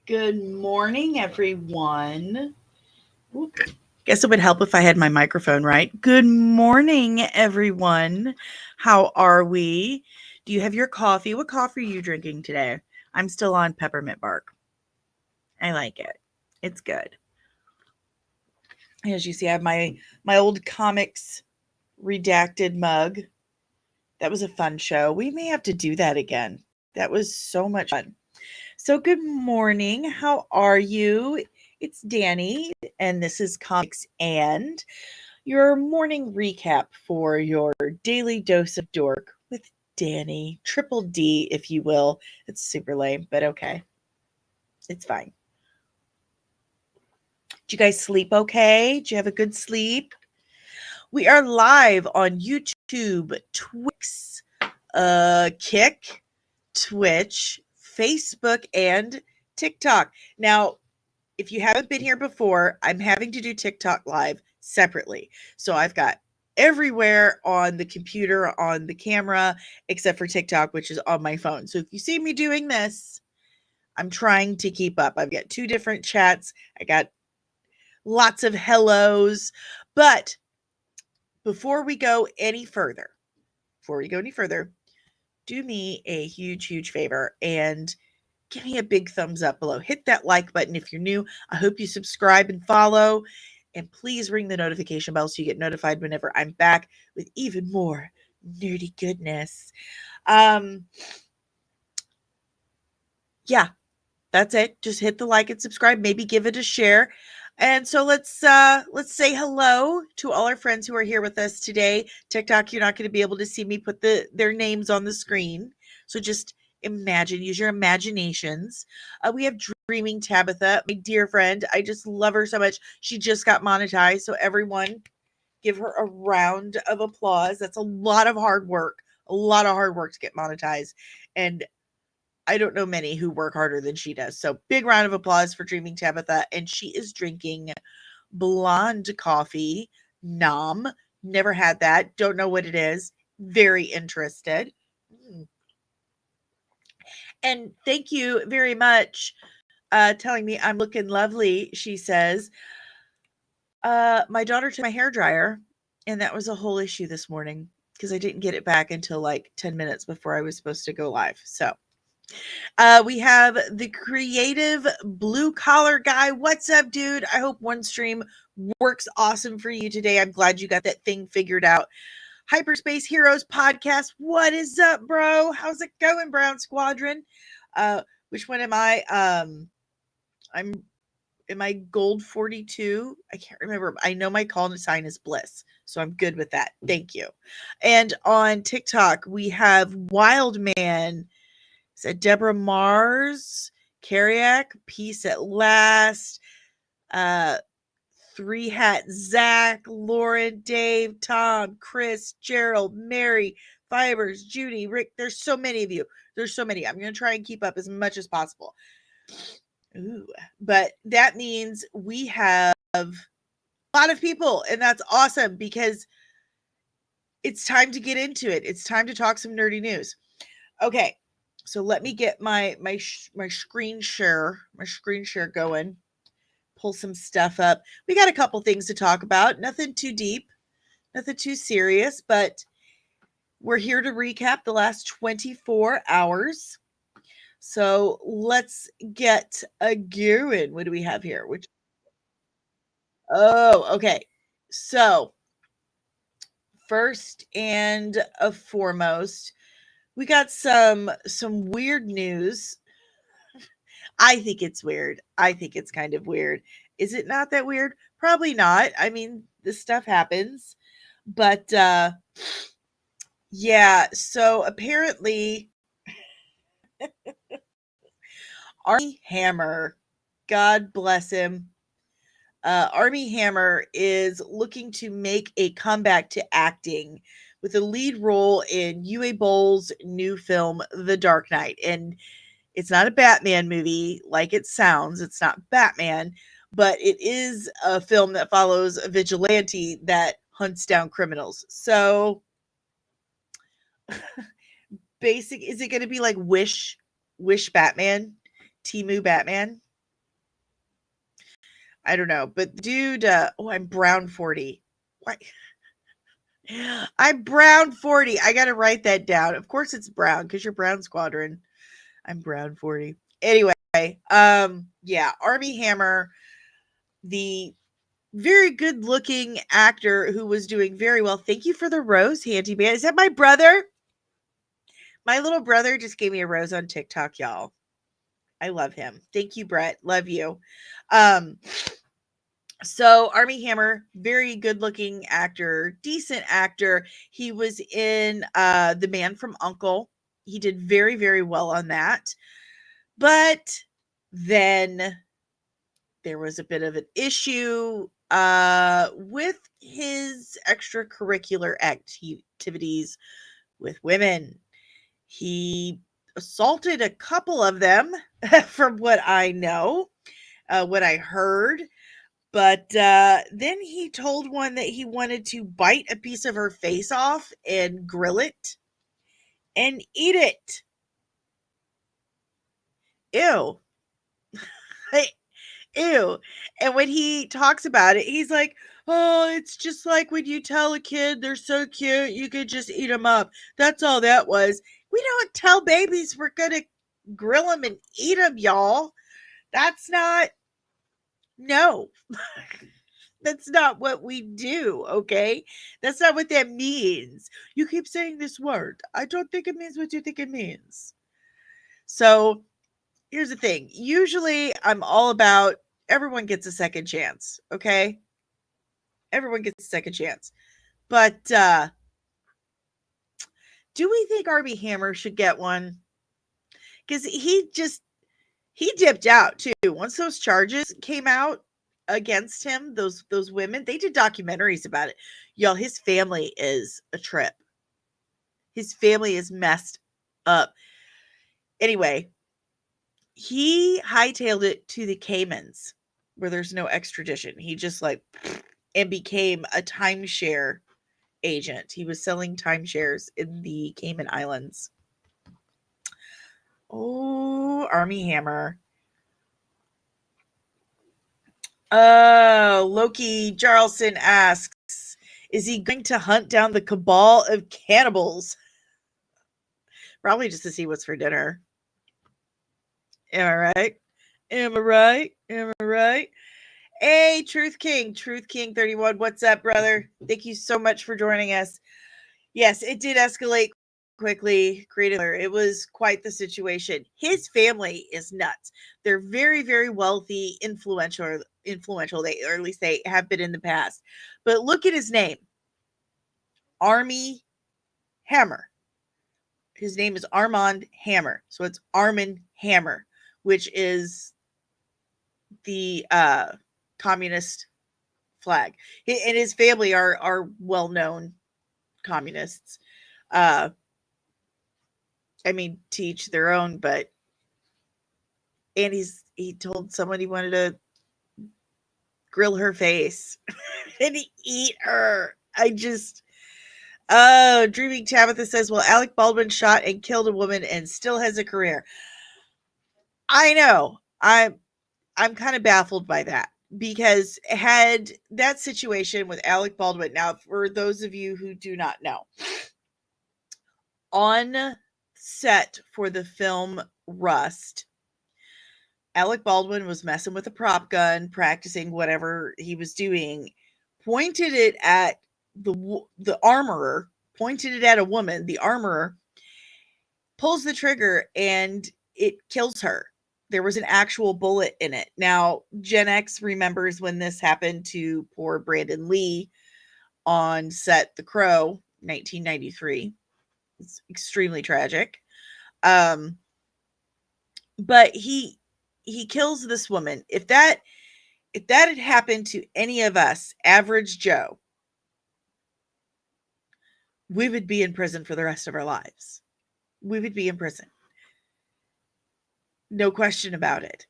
Good morning, everyone. Whoop. Guess it would help if I had my microphone right. Good morning, everyone. How are we? Do you have your coffee? What coffee are you drinking today? I'm still on peppermint bark. I like it. It's good. As you see, I have my old comics redacted mug. That was a fun show. We may have to do that again. That was so much fun. So, good morning. How are you? It's Danny, and this is Comics and your morning recap for your daily dose of dork with Danny, triple D, if you will. It's super lame, but okay. It's fine. Did you guys sleep okay? Did you have a good sleep? We are live on YouTube, Twix, Kick, Twitch, Facebook, and TikTok. Now, if you haven't been here before, I'm having to do TikTok live separately. So I've got everywhere on the computer, on the camera, except for TikTok, which is on my phone. So if you see me doing this, I'm trying to keep up. I've got two different chats. I got lots of hellos. But before we go any further, do me a huge, huge favor and give me a big thumbs up below. Hit that like button if you're new. I hope you subscribe and follow. And please ring the notification bell so you get notified whenever I'm back with even more nerdy goodness. Um, yeah, that's it. Just hit the like and subscribe. Maybe give it a share. And so let's say hello to all our friends who are here with us today. TikTok, you're not going to be able to see me put their names on the screen. So just imagine, use your imaginations. We have Dreaming Tabitha, my dear friend. I just love her so much. She just got monetized. So everyone give her a round of applause. That's a lot of hard work. A lot of hard work to get monetized. And I don't know many who work harder than she does. So big round of applause for Dreaming Tabitha. And she is drinking blonde coffee. Nom. Never had that. Don't know what it is. Very interested. Mm. And thank you very much telling me I'm looking lovely, she says. My daughter took my hair dryer, and that was a whole issue this morning because I didn't get it back until like 10 minutes before I was supposed to go live. So we have the creative blue collar guy. What's up, dude? I hope one stream works awesome for you today. I'm glad you got that thing figured out. Hyperspace Heroes podcast. What is up, bro? How's it going, Brown Squadron? Which one am I? I'm am I gold 42? I can't remember. I know my call sign is Bliss, so I'm good with that. Thank you. And on TikTok, we have Wildman, said Deborah Mars, Carriac, Peace at Last, uh, Three Hat Zach, Lauren, Dave, Tom, Chris, Gerald, Mary, Fibers, Judy, Rick. There's so many of you. There's so many. I'm going to try and keep up as much as possible. Ooh, but that means we have a lot of people, and that's awesome because it's time to get into it. It's time to talk some nerdy news. Okay, so let me get my screen share going. Pull some stuff up. We got a couple things to talk about. Nothing too deep, nothing too serious, but we're here to recap the last 24 hours. So let's get a going. What do we have here? Okay. So first and foremost, we got some weird news. I think it's weird. I think it's kind of weird. Is it not that weird? Probably not. I mean, this stuff happens. But yeah, so apparently Army Hammer, God bless him. Army Hammer is looking to make a comeback to acting with a lead role in Uwe Boll's new film, The Dark Knight. And it's not a Batman movie like it sounds. It's not Batman, but it is a film that follows a vigilante that hunts down criminals. So is it going to be like Wish Batman, Timu Batman? I don't know, but dude, oh, I'm brown 40. What? I'm brown 40. I gotta write that down. Of course it's brown because you're Brown Squadron. I'm brown 40. Anyway, yeah, Armie Hammer, the very good looking actor who was doing very well. Thank you for the rose, handyman. Is that my brother? My little brother just gave me a rose on TikTok, y'all. I love him. Thank you, Brett. Love you. Um, so Armie Hammer, very good looking actor, decent actor. He was in The Man from Uncle. He did very, very well on that. But then there was a bit of an issue with his extracurricular activities with women. He assaulted a couple of them, from what I know, what I heard. But then he told one that he wanted to bite a piece of her face off and grill it and eat it. Ew. Ew. And when he talks about it, he's like, oh, it's just like when you tell a kid they're so cute, you could just eat them up. That's all that was. We don't tell babies we're going to grill them and eat them, y'all. That's not, no. That's not what we do, okay? That's not what that means. You keep saying this word. I don't think it means what you think it means. So here's the thing. Usually I'm all about everyone gets a second chance, okay? Everyone gets a second chance. But do we think Armie Hammer should get one? Because he dipped out too. Once those charges came out against him, those women, they did documentaries about it. Y'all, his family is a trip. His family is messed up. Anyway, he hightailed it to the Caymans where there's no extradition. He just like and became a timeshare agent. He was selling timeshares in the Cayman Islands. Oh, Armie Hammer. Loki Jarlson asks, is he going to hunt down the cabal of cannibals? Probably just to see what's for dinner. Am I right? Am I right? Am I right? Hey, Truth King 31. What's up, brother? Thank you so much for joining us. Yes, it did escalate quickly. It was quite the situation. His family is nuts. They're very, very wealthy, influential. They, or at least they have been in the past. But look at his name, Armie Hammer. His name is Armand Hammer, so it's Armand Hammer, which is the communist flag. And his family are well known communists. I mean, to each their own, but and he told someone he wanted to grill her face and eat her. Dreaming Tabitha says, well, Alec Baldwin shot and killed a woman and still has a career. I know. I'm kind of baffled by that because had that situation with Alec Baldwin, now for those of you who do not know, on set for the film Rust, Alec Baldwin was messing with a prop gun, practicing whatever he was doing, pointed it at the armorer, pointed it at a woman. The armorer pulls the trigger and it kills her. There was an actual bullet in it. Now, Gen X remembers when this happened to poor Brandon Lee on set The Crow, 1993. It's extremely tragic. But he kills this woman. If that had happened to any of us, average Joe, we would be in prison for the rest of our lives. We would be in prison. No question about it.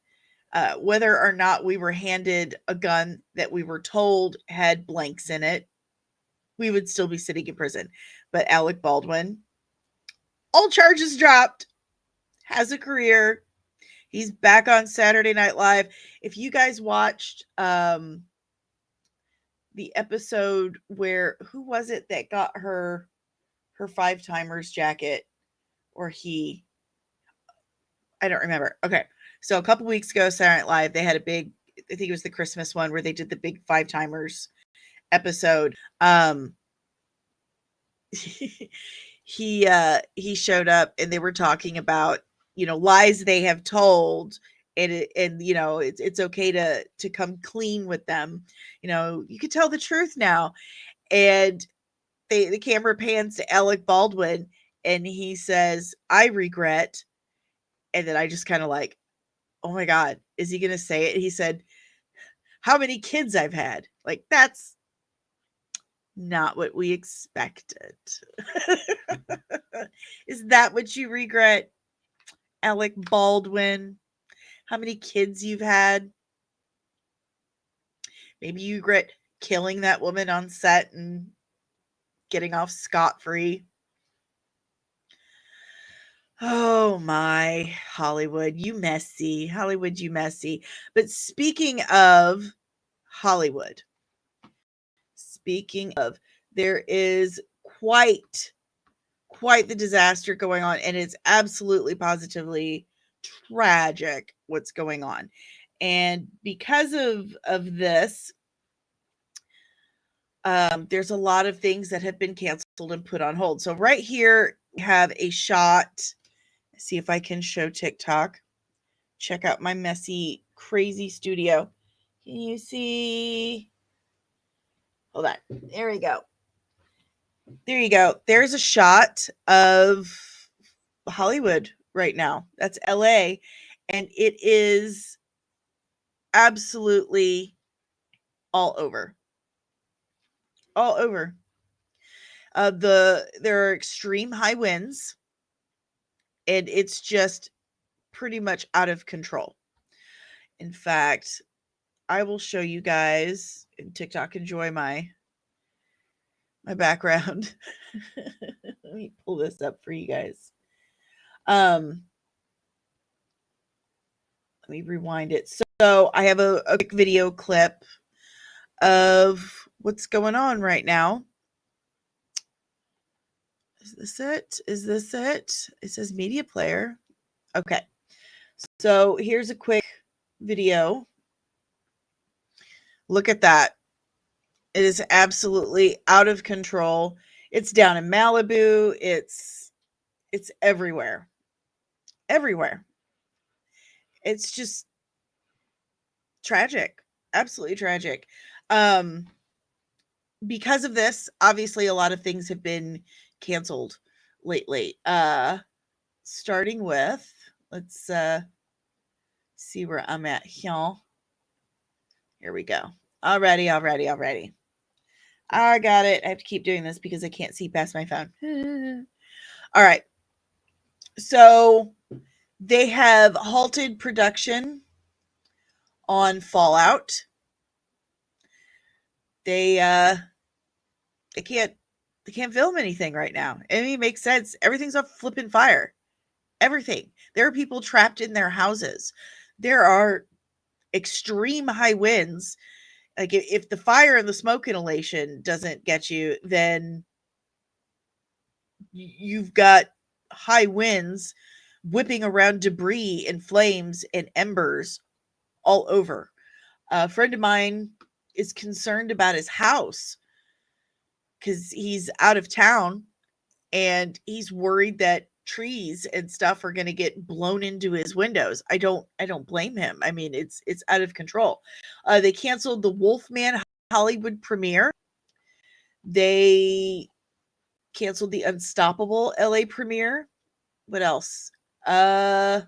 Whether or not we were handed a gun that we were told had blanks in it, we would still be sitting in prison. But Alec Baldwin, all charges dropped, has a career. He's back on Saturday Night Live. If you guys watched the episode where who was it that got her Five Timers jacket, or he, I don't remember. Okay. So a couple weeks ago, Saturday Night Live, they had a big, I think it was the Christmas one where they did the big Five Timers episode. He showed up and they were talking about, lies they have told, and it's okay to come clean with them. You could tell the truth now. And the camera pans to Alec Baldwin and he says, "I regret." And then I just kind of like, oh my God, is he going to say it? He said, "How many kids I've had." Like, that's not what we expected. Is that what you regret, Alec Baldwin? How many kids you've had? Maybe you regret killing that woman on set and getting off scot-free. Oh my, Hollywood, you messy. Hollywood, you messy. But speaking of Hollywood, there is quite the disaster going on, and it's absolutely positively tragic what's going on. And because of this, there's a lot of things that have been canceled and put on hold. So right here we have a shot. Let's see if I can show TikTok. Check out my messy, crazy studio. Can you see? Hold on. There we go. There you go. There's a shot of Hollywood right now. That's LA. And it is absolutely all over. All over. There are extreme high winds, and it's just pretty much out of control. In fact, I will show you guys, and TikTok, enjoy my background. Let me pull this up for you guys. Let me rewind it. So I have a quick video clip of what's going on right now. Is this it? Is this it? It says media player. Okay. So here's a quick video. Look at that. It is absolutely out of control. It's down in Malibu. It's everywhere. Everywhere. It's just tragic. Absolutely tragic. Because of this, obviously a lot of things have been canceled lately. Starting with, let's see where I'm at here. Here we go. Already. I got it. I have to keep doing this because I can't see past my phone. All right. So they have halted production on Fallout. They can't film anything right now. I mean, it makes sense. Everything's on flipping fire. Everything. There are people trapped in their houses. There are extreme high winds. Like, if the fire and the smoke inhalation doesn't get you, then you've got high winds whipping around debris and flames and embers all over. A friend of mine is concerned about his house because he's out of town and he's worried that trees and stuff are going to get blown into his windows. I don't blame him. I mean, it's out of control. They canceled the Wolfman Hollywood premiere. They canceled the Unstoppable LA premiere. What else? The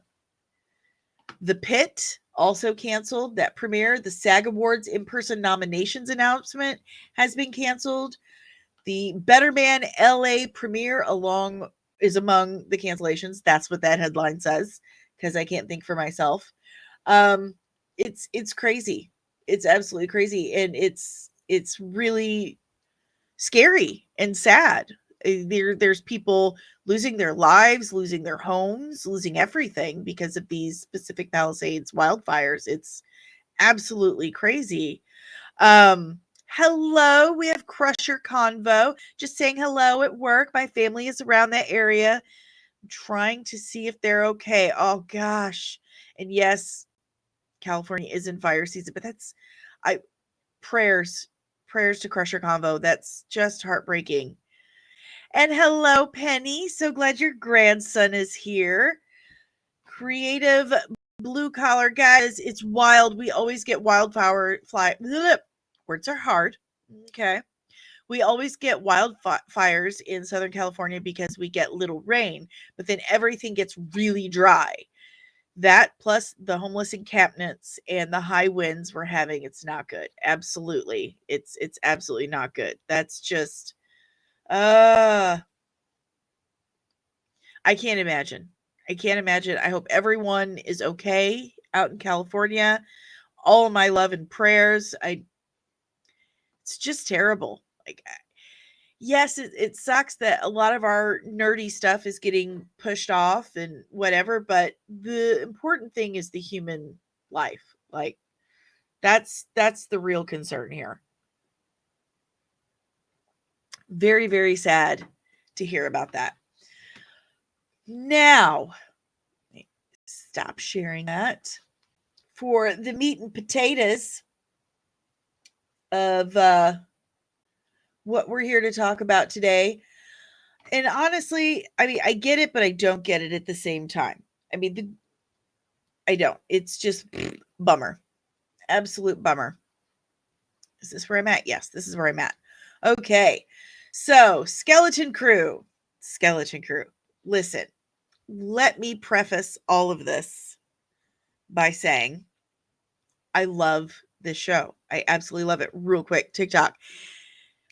Pit also canceled that premiere. The SAG Awards in-person nominations announcement has been canceled. The Better Man LA premiere is among the cancellations. That's what that headline says, because I can't think for myself. It's crazy. It's absolutely crazy, and it's really scary and sad There's people losing their lives, losing their homes, losing everything because of these Pacific Palisades wildfires. It's absolutely crazy. Hello, we have Crusher Convo. Just saying hello at work. My family is around that area. I'm trying to see if they're okay. Oh gosh. And yes, California is in fire season, but I prayers, prayers to Crusher Convo. That's just heartbreaking. And hello, Penny. So glad your grandson is here. Creative blue collar guys. It's wild. We always get wildfire fly. Bleh, words are hard. Okay. We always get wildfires in Southern California because we get little rain, but then everything gets really dry. That plus the homeless encampments and the high winds we're having, it's not good. Absolutely. It's absolutely not good. That's just uh I can't imagine. I can't imagine. I hope everyone is okay out in California. All of my love and prayers. It's just terrible. Like yes, it sucks that a lot of our nerdy stuff is getting pushed off and whatever, but the important thing is the human life. Like that's the real concern here. Very, very sad to hear about that. Now, stop sharing that. For the meat and potatoes of what we're here to talk about today. And honestly, I mean, I get it, but I don't get it at the same time. I mean, I don't. It's just bummer. Absolute bummer. Is this where I'm at? Yes, this is where I'm at. Okay. So, Skeleton Crew. Skeleton Crew. Listen, let me preface all of this by saying I love this show. I absolutely love it. Real quick, TikTok.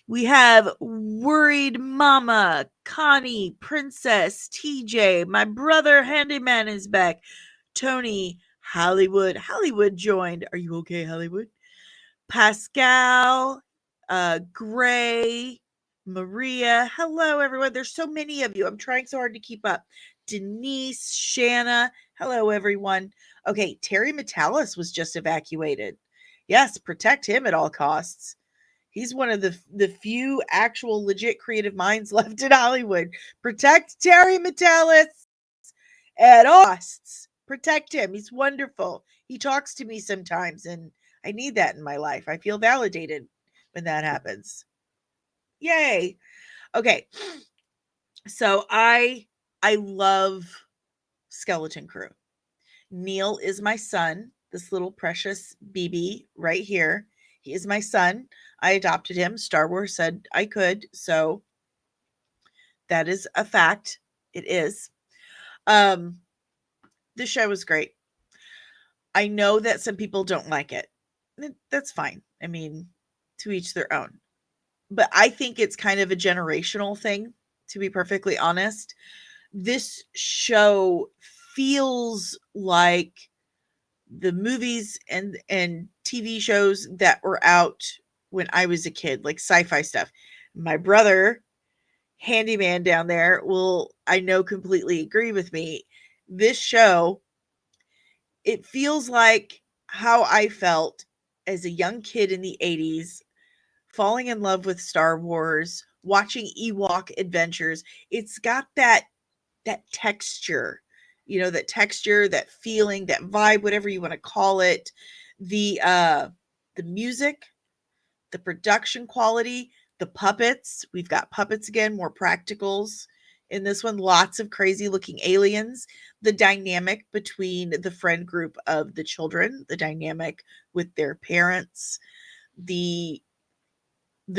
We have Worried Mama, Connie, Princess, TJ, my brother Handyman is back, Tony, Hollywood. Hollywood joined. Are you okay, Hollywood? Pascal, Gray, Maria. Hello, everyone. There's so many of you. I'm trying so hard to keep up. Denise, Shanna. Hello, everyone. Okay, Terry Metalis was just evacuated. Yes, protect him at all costs. He's one of the few actual legit creative minds left in Hollywood. Protect Terry Metalis at all costs. Protect him. He's wonderful. He talks to me sometimes, and I need that in my life. I feel validated when that happens. Yay. Okay. So I love Skeleton Crew. Neil is my son, this little precious BB right here. He is my son. I adopted him. Star Wars said I could, so that is a fact. It is. Um, the show was great. I know that some people don't like it. That's fine. I mean, to each their own. But I think it's kind of a generational thing, to be perfectly honest. This show feels like the movies and TV shows that were out when I was a kid, like sci-fi stuff. My brother, handyman down there, will I know completely agree with me. This show, it feels like how I felt as a young kid in the 80s, falling in love with Star Wars, watching Ewok adventures. It's got that texture, that texture, that feeling, that vibe, whatever you want to call it. The music, the production quality, the puppets. We've got puppets again, more practicals in this one, lots of crazy looking aliens. The dynamic between the friend group of the children, the dynamic with their parents, the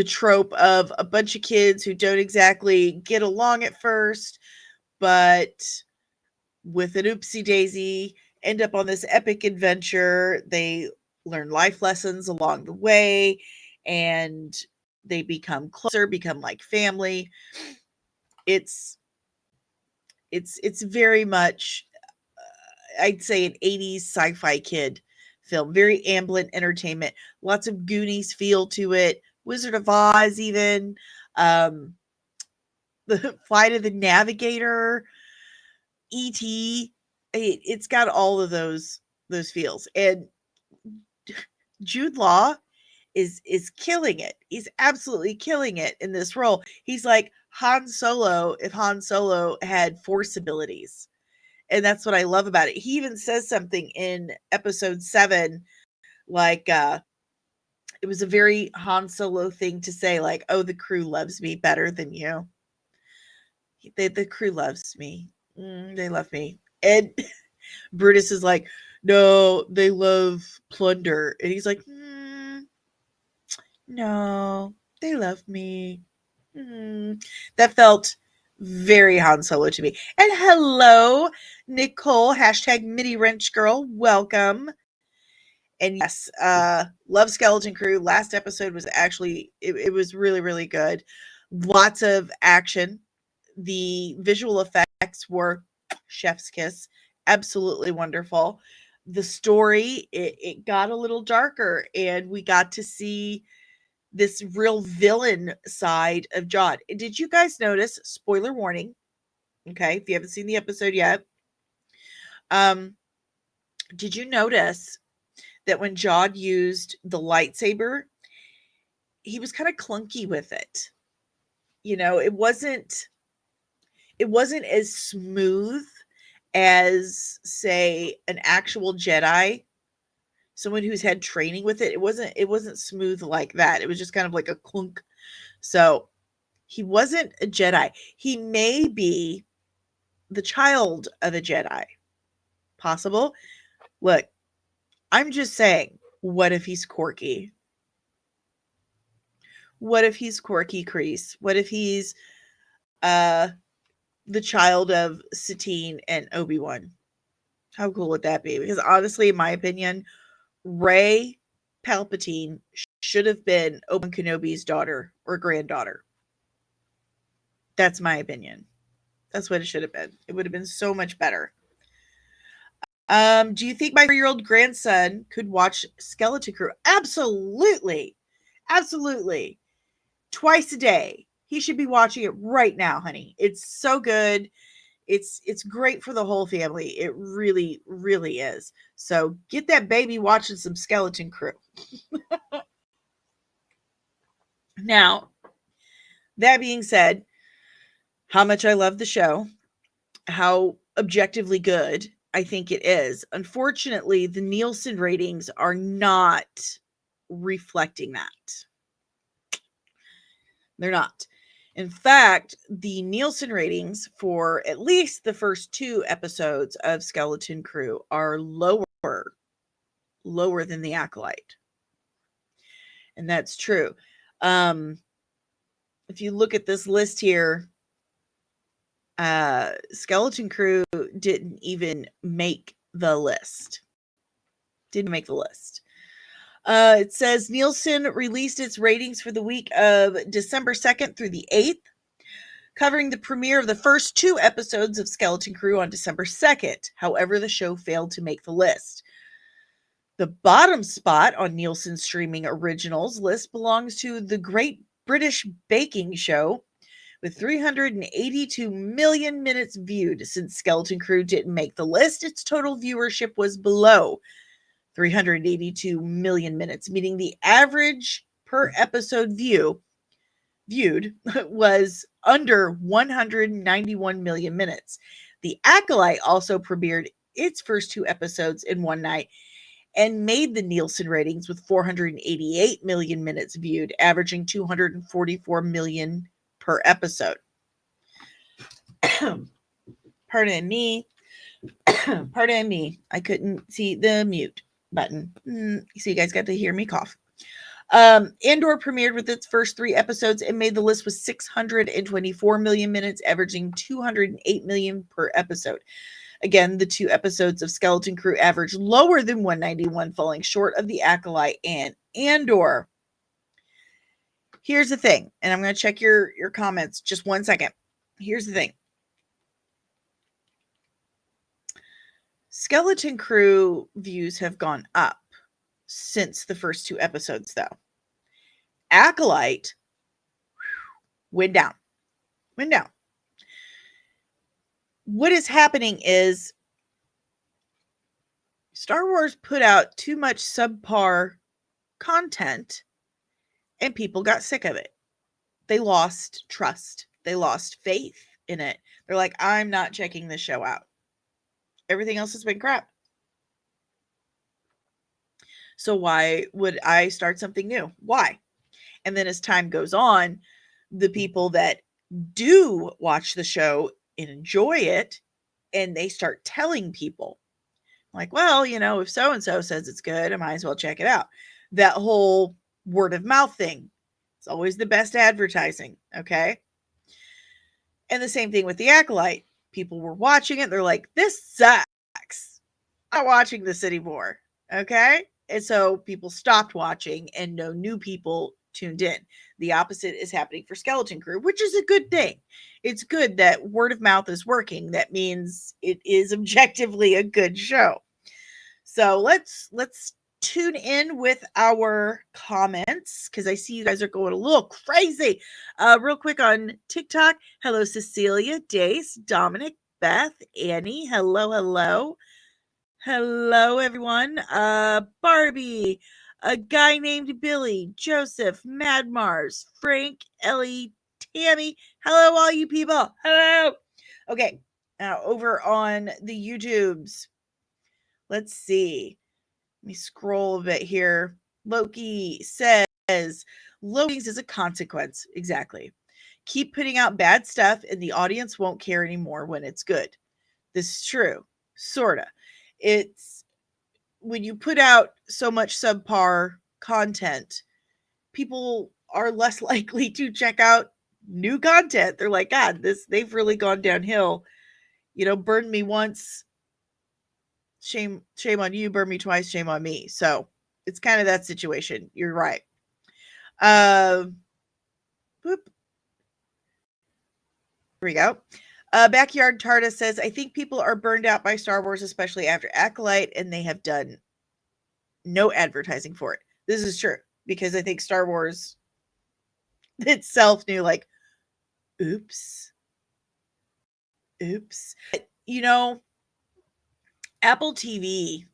trope of a bunch of kids who don't exactly get along at first, but with an oopsie daisy, end up on this epic adventure. They learn life lessons along the way, and they become closer, become like family. It's it's very much, I'd say, an 80s sci-fi kid film, very Amblin Entertainment, lots of Goonies feel to it, Wizard of Oz even. Um, the Flight of the Navigator, E.T. It's got all of those feels. And Jude Law is killing it. He's absolutely killing it in this role. He's like Han Solo if Han Solo had force abilities. And that's what I love about it. He even says something in episode 7 like it was a very Han Solo thing to say, like, "Oh, the crew loves me better than you. The crew loves me. They love me." And Brutus is like, "No, they love plunder." And he's like, "No, they love me." That felt very Han Solo to me. And hello, Nicole, hashtag Midi Wrench Girl. Welcome. And yes, love Skeleton Crew. Last episode was actually, it was really, really good. Lots of action. The visual effects were chef's kiss. Absolutely wonderful. The story, it got a little darker, and we got to see this real villain side of Jod. Did you guys notice, spoiler warning, okay, if you haven't seen the episode yet, did you notice that when Jod used the lightsaber, he was kind of clunky with it? You know, it wasn't as smooth as, say, an actual Jedi, someone who's had training with it. It wasn't smooth like that. It was just kind of like a clunk. So he wasn't a Jedi. He may be the child of a Jedi. Possible. Look, I'm just saying, what if he's quirky? What if he's quirky Kreese? What if he's the child of Satine and Obi-Wan? How cool would that be? Because honestly, in my opinion, Rey Palpatine should have been Obi-Wan Kenobi's daughter or granddaughter. That's my opinion. That's what it should have been. It would have been so much better. Do you think my 4-year-old grandson could watch Skeleton Crew? Absolutely. Absolutely. Twice a day. He should be watching it right now, honey. It's so good. It's great for the whole family. It really, really is. So get that baby watching some Skeleton Crew. Now, that being said, how much I love the show, how objectively good I think it is. Unfortunately, the Nielsen ratings are not reflecting that. They're not. In fact, the Nielsen ratings for at least the first 2 episodes of Skeleton Crew are lower than the Acolyte. And that's true. If you look at this list here, Skeleton Crew didn't even make the list. Didn't make the list. It says Nielsen released its ratings for the week of December 2nd through the 8th, covering the premiere of the first 2 episodes of Skeleton Crew on December 2nd. However, the show failed to make the list. The bottom spot on Nielsen's streaming originals list belongs to The Great British Baking Show, with 382 million minutes viewed. Since Skeleton Crew didn't make the list, its total viewership was below 382 million minutes, meaning the average per episode viewed was under 191 million minutes. The Acolyte also premiered its first 2 episodes in one night and made the Nielsen ratings with 488 million minutes viewed, averaging 244 million per episode. Pardon me. Pardon me. I couldn't see the mute button. So you guys got to hear me cough. Andor premiered with its first 3 episodes and made the list with 624 million minutes, averaging 208 million per episode. Again, the 2 episodes of Skeleton Crew averaged lower than 191, falling short of the Acolyte and Andor. Here's the thing, and I'm going to check your comments just 1 second. Here's the thing. Skeleton Crew views have gone up since the first 2 episodes, though. Acolyte went down. what is happening is Star Wars put out too much subpar content and people got sick of it. They lost trust. They lost faith in it. They're like, I'm not checking this show out. Everything else has been crap. So why would I start something new? Why? And then as time goes on, the people that do watch the show and enjoy it, and they start telling people, like, well, if so and so says it's good, I might as well check it out. That whole word of mouth thing. It's always the best advertising. Okay. And the same thing with the Acolyte. People were watching it. They're like, this sucks. I'm not watching this anymore. Okay. And so people stopped watching and no new people tuned in. The opposite is happening for Skeleton Crew, which is a good thing. It's good that word of mouth is working. That means it is objectively a good show. So let's tune in with our comments because I see you guys are going a little crazy. Real quick on TikTok. Hello, Cecilia, Dace, Dominic, Beth, Annie. Hello. Hello, everyone. Barbie, a guy named Billy, Joseph, Mad Mars, Frank, Ellie, Tammy. Hello, all you people. Hello. Okay, now over on the YouTubes. Let's see. Let me scroll a bit here. Loki says, Loki's is a consequence. Exactly. Keep putting out bad stuff and the audience won't care anymore when it's good. This is true. Sorta. It's when you put out so much subpar content, people are less likely to check out new content. They're like, God, they've really gone downhill. Burn me once, shame on you, burn me twice, shame on me. So it's kind of that situation. You're right. Boop. Here we go. Backyard Tarda says, I think people are burned out by Star Wars, especially after Acolyte, and they have done no advertising for it. This is true because I think Star Wars itself knew, like, oops. Apple TV,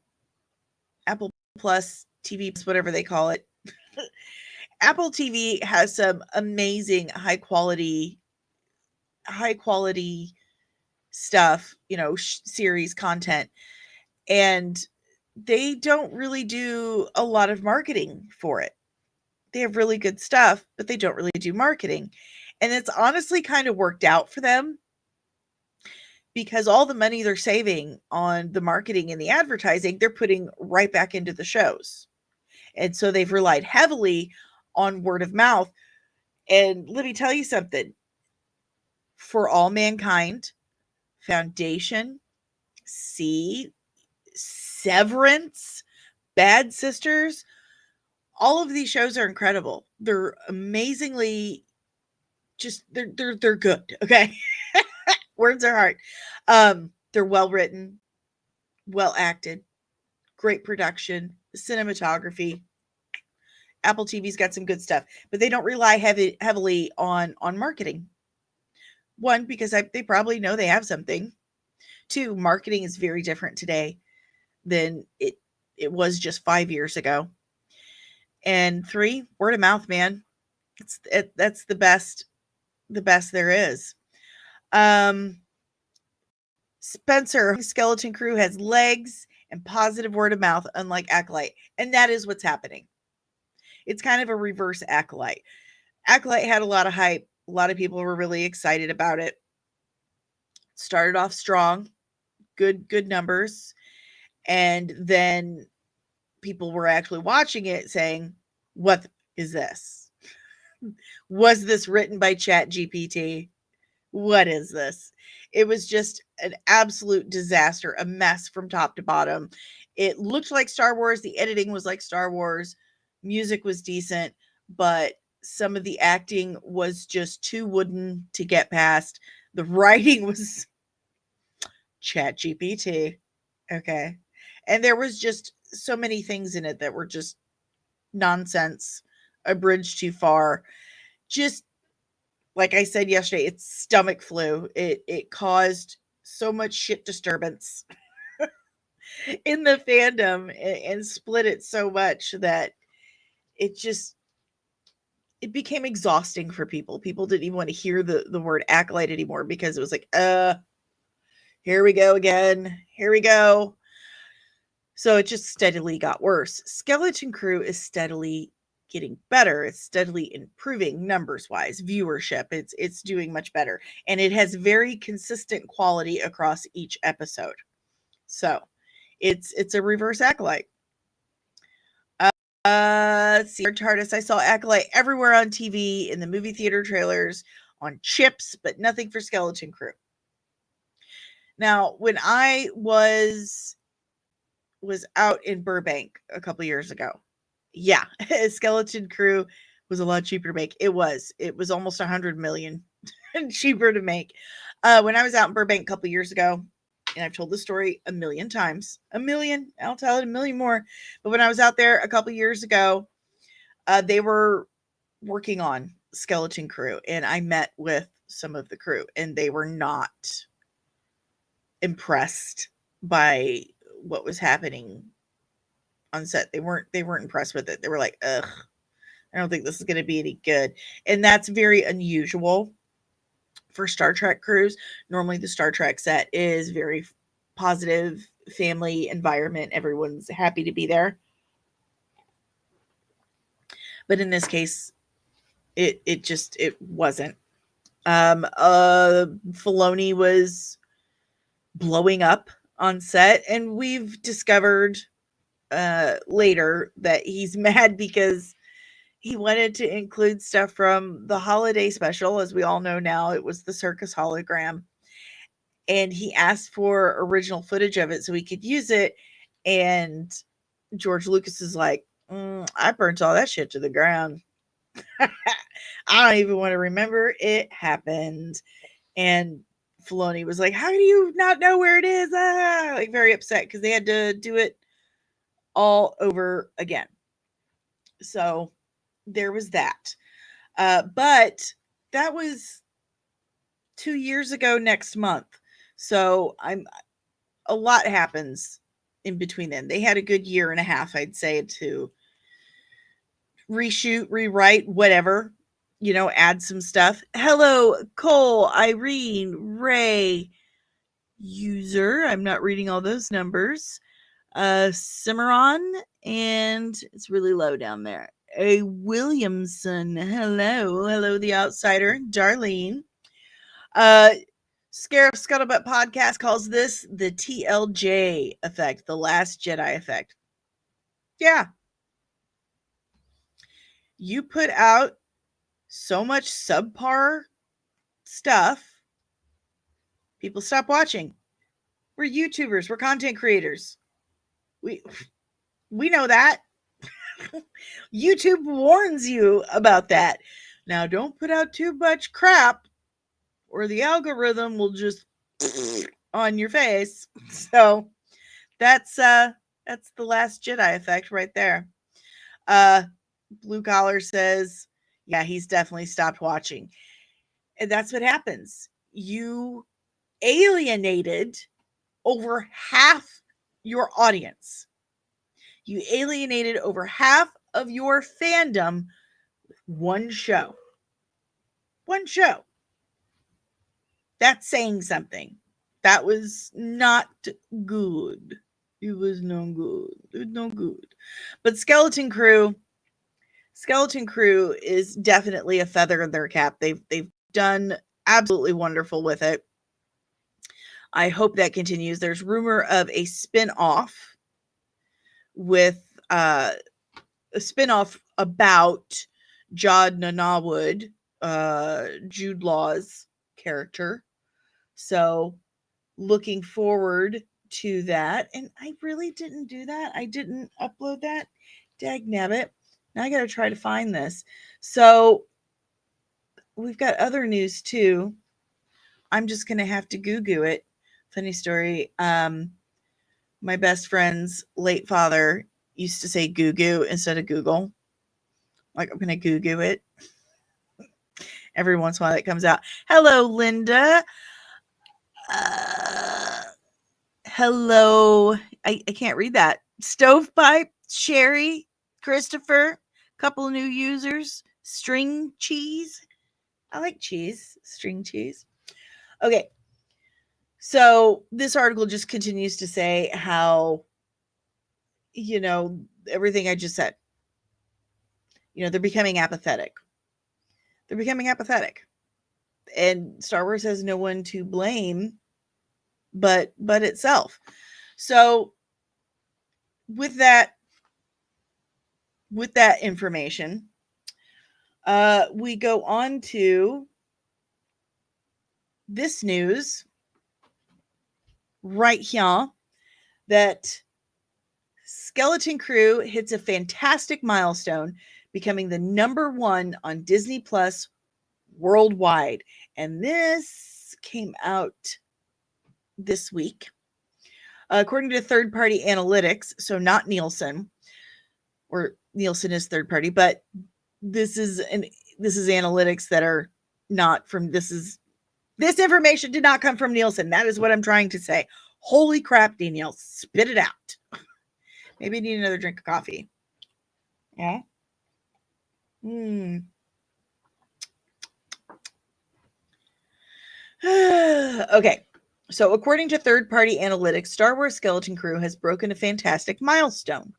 Apple Plus TV, whatever they call it. Apple TV has some amazing high quality stuff, series content, and they don't really do a lot of marketing for it. They have really good stuff, but they don't really do marketing. And it's honestly kind of worked out for them because all the money they're saving on the marketing and the advertising, they're putting right back into the shows. And so they've relied heavily on word of mouth. And let me tell you something. For All Mankind, Foundation, Severance, Bad Sisters, all of these shows are incredible. They're amazingly they're good. Okay. Words are hard. They're well written, well acted, great production, cinematography. Apple TV's got some good stuff, but they don't rely heavily on marketing. One, because they probably know they have something. Two, marketing is very different today than it was just 5 years ago. And three, word of mouth, man. That's the best there is. Spencer, Skeleton Crew has legs and positive word of mouth, unlike Acolyte. And that is what's happening. It's kind of a reverse Acolyte. Acolyte had a lot of hype. A lot of people were really excited about it. Started off strong, good numbers. And then people were actually watching it saying, what is this? Was this written by ChatGPT? What is this? It was just an absolute disaster, a mess from top to bottom. It looked like Star Wars. The editing was like Star Wars. Music was decent, but some of the acting was just too wooden to get past. The writing was ChatGPT. Okay. And there was just so many things in it that were just nonsense, a bridge too far. Just like I said yesterday, it's stomach flu. It caused so much shit disturbance in the fandom and split it so much that it just it became exhausting for people. People didn't even want to hear the word acolyte anymore because it was like, here we go again. Here we go. So it just steadily got worse. Skeleton Crew is steadily getting better. It's steadily improving numbers wise, viewership. It's doing much better. And it has very consistent quality across each episode. So it's a reverse Acolyte. Let's see. TARDIS. I saw Acolyte everywhere on TV, in the movie theater trailers, on chips, but nothing for Skeleton Crew. Now, when I was out in Burbank a couple years ago, yeah, Skeleton Crew was a lot cheaper to make. It was almost 100 million cheaper to make. When I was out in Burbank a couple years ago, and I've told the story a million times, I'll tell it a million more. But when I was out there a couple years ago, they were working on Skeleton Crew, and I met with some of the crew, and they were not impressed by what was happening on set. They weren't impressed with it. They were like, ugh, I don't think this is going to be any good. And that's very unusual for Star Trek crews. Normally the Star Trek set is very positive family environment. Everyone's happy to be there. But in this case, it wasn't. Filoni was blowing up on set, and we've discovered later that he's mad because he wanted to include stuff from the holiday special. As we all know now, it was the circus hologram, and he asked for original footage of it so he could use it. And George Lucas is like, I burnt all that shit to the ground. I don't even want to remember it happened. And Filoni was like, how do you not know where it is? Like very upset because they had to do it all over again. So there was that. But that was 2 years ago next month. So a lot happens in between then. They had a good year and a half, I'd say, to reshoot, rewrite, whatever, add some stuff. Hello, Cole, Irene, Ray, user. I'm not reading all those numbers. Cimarron, and it's really low down there. A Williamson. Hello, the outsider, Darlene. Scarif Scuttlebutt podcast calls this the TLJ effect, the Last Jedi effect. Yeah. You put out so much subpar stuff, people stop watching. We're YouTubers, we're content creators. We know that. YouTube warns you about that. Now, don't put out too much crap or the algorithm will just on your face. So that's the Last Jedi effect right there. Blue Collar says, yeah, he's definitely stopped watching. And that's what happens. You alienated over half your audience. You alienated over half of your fandom with one show. One show. That's saying something. That was not good. It was no good. It was no good. But Skeleton Crew is definitely a feather in their cap. They've done absolutely wonderful with it. I hope that continues. There's rumor of a spin-off with a spin-off about Jod Nanawood, Jude Law's character. So looking forward to that. And I really didn't do that. I didn't upload that. Dagnabbit. Now I got to try to find this. So we've got other news too. I'm just going to have to Google it. Funny story. My best friend's late father used to say Goo instead of Google. Like, I'm going to Google it. Every once in a while it comes out. Hello, Linda. Hello. I can't read that. Stovepipe, Sherry, Christopher, couple new users, string cheese. I like cheese, string cheese. Okay. So this article just continues to say how, everything I just said, they're becoming apathetic. They're becoming apathetic. And Star Wars has no one to blame but itself. So with that information, we go on to this news right here that Skeleton Crew hits a fantastic milestone, becoming the #1 on Disney Plus worldwide. And this came out this week. According to third-party analytics, so not Nielsen, or Nielsen is third party, but this is analytics that are not from this information did not come from Nielsen. That is what I'm trying to say. Holy crap, Danielle, spit it out. Maybe I need another drink of coffee. Yeah. Okay. So according to third-party analytics, Star Wars Skeleton Crew has broken a fantastic milestone,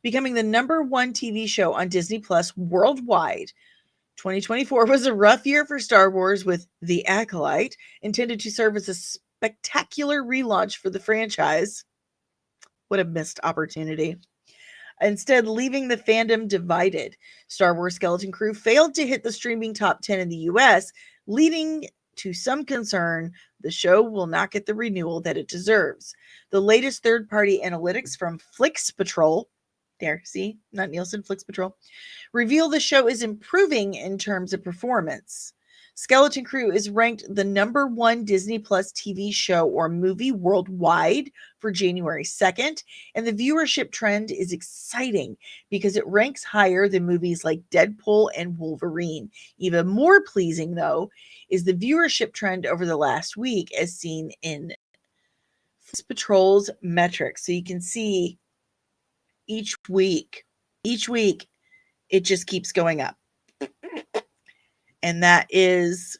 becoming the #1 TV show on Disney Plus worldwide. 2024 was a rough year for Star Wars, with The Acolyte, intended to serve as a spectacular relaunch for the franchise. What a missed opportunity. Instead, leaving the fandom divided. Star Wars Skeleton Crew failed to hit the streaming top 10 in the US, leading to some concern the show will not get the renewal that it deserves. The latest third-party analytics from Flix Patrol, there, see, not Nielsen, Flix Patrol, reveal the show is improving in terms of performance. Skeleton Crew is ranked the #1 Disney Plus TV show or movie worldwide for January 2nd, and the viewership trend is exciting because it ranks higher than movies like Deadpool and Wolverine. Even more pleasing, though, is the viewership trend over the last week as seen in Flix Patrol's metrics. So you can see each week, it just keeps going up. And that is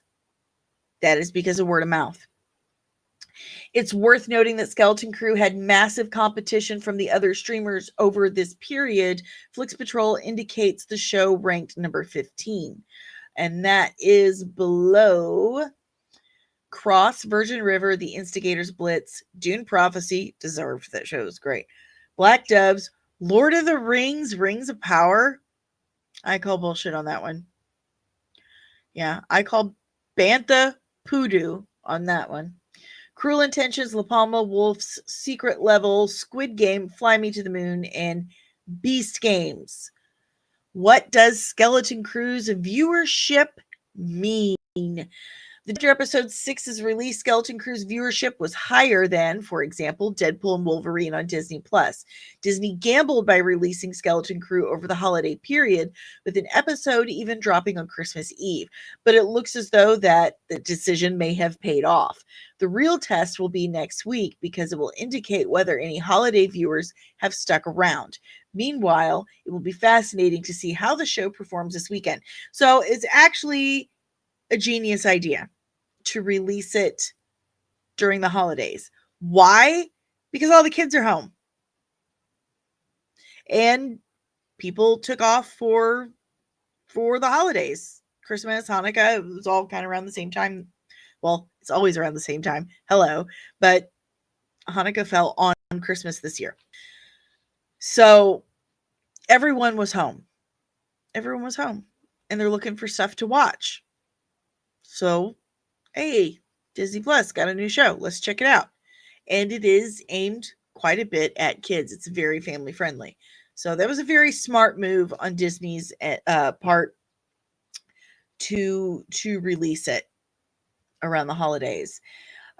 because of word of mouth. It's worth noting that Skeleton Crew had massive competition from the other streamers over this period. Flix Patrol indicates the show ranked number 15, and that is below Cross, Virgin River, The Instigators Blitz, Dune Prophecy, deserved, that show is great, Black Doves, Lord of the Rings, Rings of Power. I call bullshit on that one. Yeah, I call Bantha Poodoo on that one. Cruel Intentions, La Palma, Wolf's Secret Level, Squid Game, Fly Me to the Moon, and Beast Games. What does Skeleton Crew's viewership mean? After episode 6's release, Skeleton Crew's viewership was higher than, for example, Deadpool and Wolverine on Disney+. Disney gambled by releasing Skeleton Crew over the holiday period, with an episode even dropping on Christmas Eve. But it looks as though that the decision may have paid off. The real test will be next week, because it will indicate whether any holiday viewers have stuck around. Meanwhile, it will be fascinating to see how the show performs this weekend. So it's actually a genius idea to release it during the holidays. Why? Because all the kids are home. And people took off for the holidays. Christmas, Hanukkah, it was all kind of around the same time. Well, it's always around the same time. Hello. But Hanukkah fell on Christmas this year. So everyone was home. Everyone was home. And they're looking for stuff to watch. So, hey, Disney Plus got a new show. Let's check it out. And it is aimed quite a bit at kids. It's very family friendly. So that was a very smart move on Disney's part to release it around the holidays.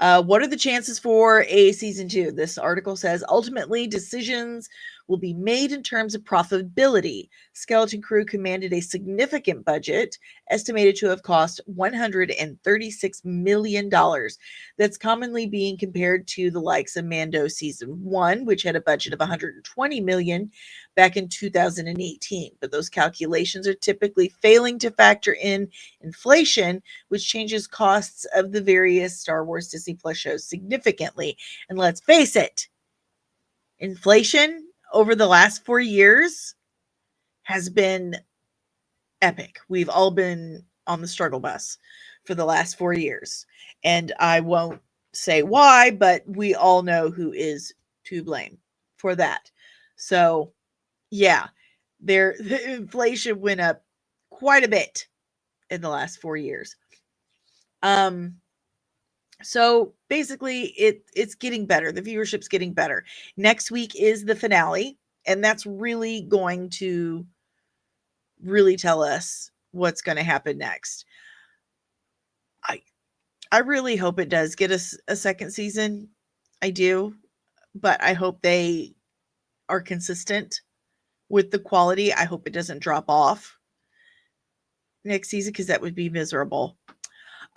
What are the chances for a season 2? This article says ultimately decisions will be made in terms of profitability. Skeleton Crew commanded a significant budget, estimated to have cost $136 million. That's commonly being compared to the likes of Mando season 1, which had a budget of $120 million back in 2018. But those calculations are typically failing to factor in inflation, which changes costs of the various Star Wars Disney Plus shows significantly. And let's face it, inflation over the last 4 years has been epic. We've all been on the struggle bus for the last 4 years. And I won't say why, but we all know who is to blame for that. So, yeah, the inflation went up quite a bit in the last 4 years. So basically it's getting better. The viewership's getting better. Next week is the finale, and that's really going to really tell us what's going to happen next. I really hope it does get us a second season. I do, but I hope they are consistent with the quality. I hope it doesn't drop off next season because that would be miserable.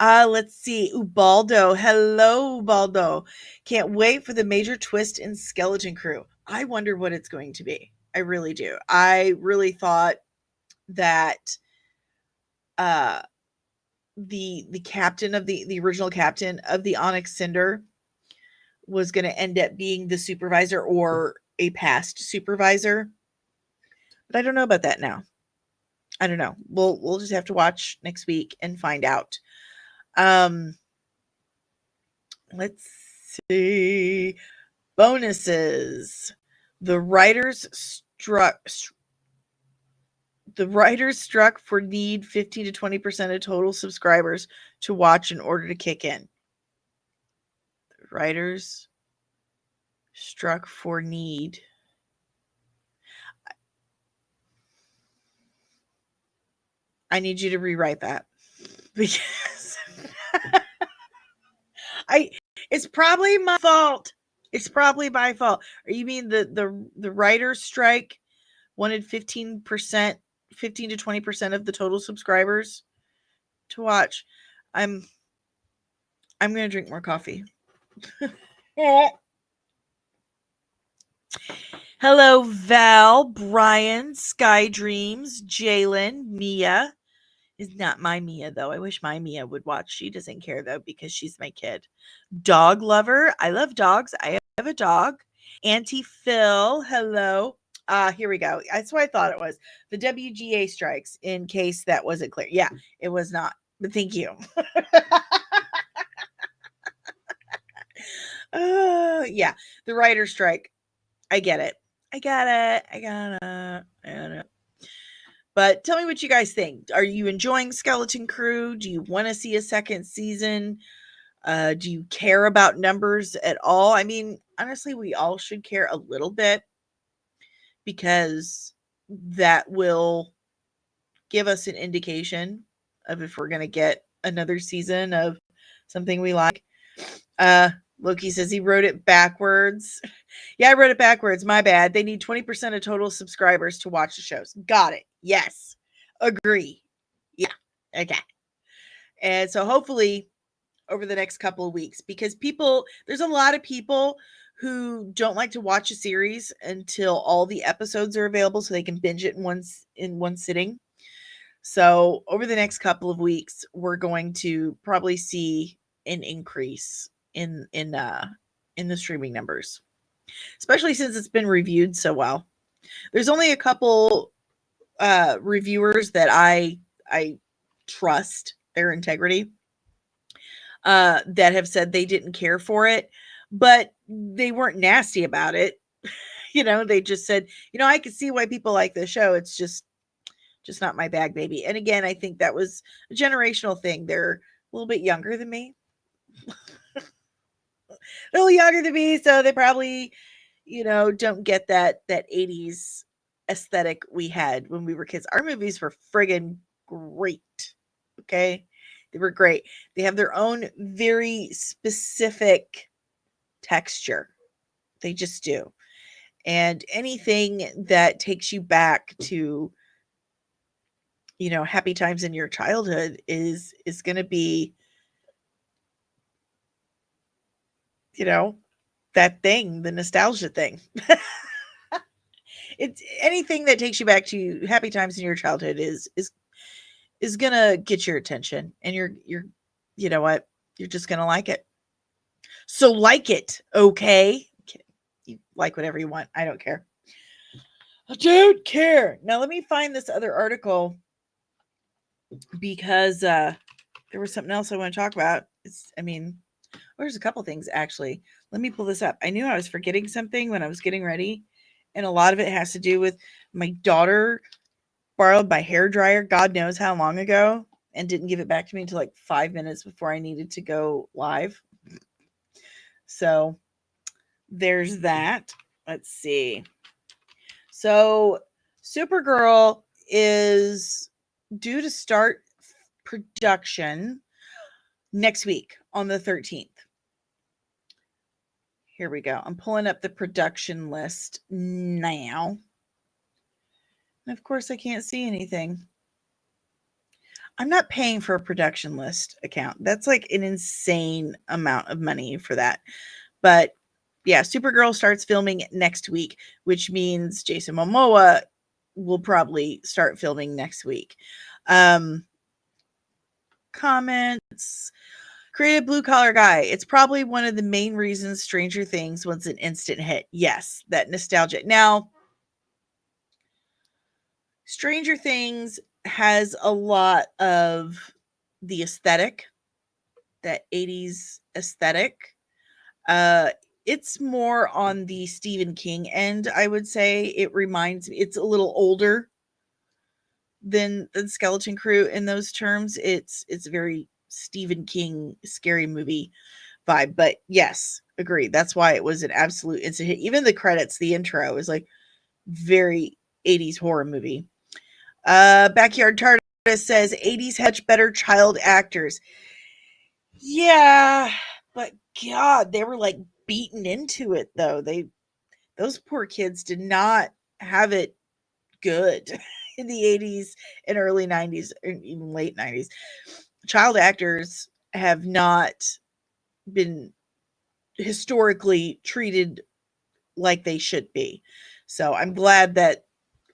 Let's see. Ubaldo. Hello, Ubaldo. Can't wait for the major twist in Skeleton Crew. I wonder what it's going to be. I really do. I really thought that the captain of the original captain of the Onyx Cinder was going to end up being the supervisor or a past supervisor. But I don't know about that now. I don't know. We'll just have to watch next week and find out. Let's see. Bonuses. The writers struck for need 15 to 20% of total subscribers to watch in order to kick in. The writers struck for need. I need you to rewrite that because it's probably my fault. It's probably my fault. Or you mean the writers strike wanted 15% 15 to 20% of the total subscribers to watch? I'm going to drink more coffee. Hello, Val, Brian, Sky Dreams, Jalen, Mia. Is not my Mia, though. I wish my Mia would watch. She doesn't care, though, because she's my kid. Dog lover. I love dogs. I have a dog. Auntie Phil. Hello. Here we go. That's what I thought it was. The WGA strikes, in case that wasn't clear. Yeah, it was not. But thank you. Yeah, the writer's strike. I get it. I got it. But tell me what you guys think. Are you enjoying Skeleton Crew? Do you want to see a second season? Do you care about numbers at all? I mean, honestly, we all should care a little bit because that will give us an indication of if we're going to get another season of something we like. Loki says he wrote it backwards. Yeah, I wrote it backwards. My bad. They need 20% of total subscribers to watch the shows. Got it. Yes. Agree. Yeah. Okay. And so hopefully over the next couple of weeks, because there's a lot of people who don't like to watch a series until all the episodes are available so they can binge it in one sitting. So over the next couple of weeks, we're going to probably see an increase in the streaming numbers, especially since it's been reviewed so well. There's only a couple reviewers that I trust their integrity that have said they didn't care for it, but they weren't nasty about it. They just said, I could see why people like the show. It's just not my bag, baby. And again, I think that was a generational thing. They're a little bit younger than me. A little younger than me, so they probably, don't get that 80s aesthetic we had when we were kids. Our movies were friggin' great. Okay? They were great. They have their own very specific texture. They just do. And anything that takes you back to, happy times in your childhood is going to be, that thing, the nostalgia thing. It's anything that takes you back to happy times in your childhood is gonna get your attention, and you're you know what? You're just gonna like it. So like it, okay? You like whatever you want. I don't care. I don't care. Now let me find this other article because there was something else I want to talk about. There's a couple things actually. Let me pull this up. I knew I was forgetting something when I was getting ready, and a lot of it has to do with my daughter borrowed my hair dryer, God knows how long ago, and didn't give it back to me until like 5 minutes before I needed to go live. So there's that. Let's see. So Supergirl is due to start production next week on the 13th. Here we go. I'm pulling up the production list now. And of course, I can't see anything. I'm not paying for a production list account. That's like an insane amount of money for that. But yeah, Supergirl starts filming next week, which means Jason Momoa will probably start filming next week. Comments. Creative blue collar guy. It's probably one of the main reasons Stranger Things was an instant hit. Yes, that nostalgia. Now, Stranger Things has a lot of the aesthetic, that 80s aesthetic. It's more on the Stephen King end, I would say. It reminds me, it's a little older than Skeleton Crew in those terms. It's very Stephen King scary movie vibe. But yes, agree. That's why it was an absolute instant hit. Even the credits, the intro is like very 80s horror movie. Backyard TARDIS says 80s had better child actors. Yeah, but God, they were like beaten into it though. Those poor kids did not have it good in the 80s and early 90s and even late 90s. Child actors have not been historically treated like they should be. So I'm glad that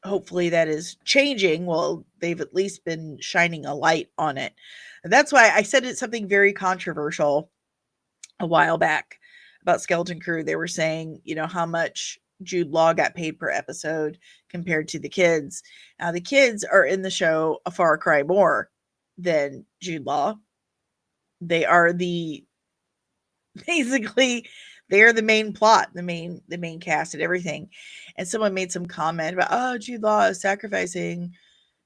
hopefully that is changing. Well, they've at least been shining a light on it. And that's why I said it's something very controversial a while back about Skeleton Crew. They were saying, how much Jude Law got paid per episode compared to the kids. Now the kids are in the show a far cry more than Jude Law. They are basically they're the main plot, the main cast and everything. And someone made some comment about, oh, Jude Law is sacrificing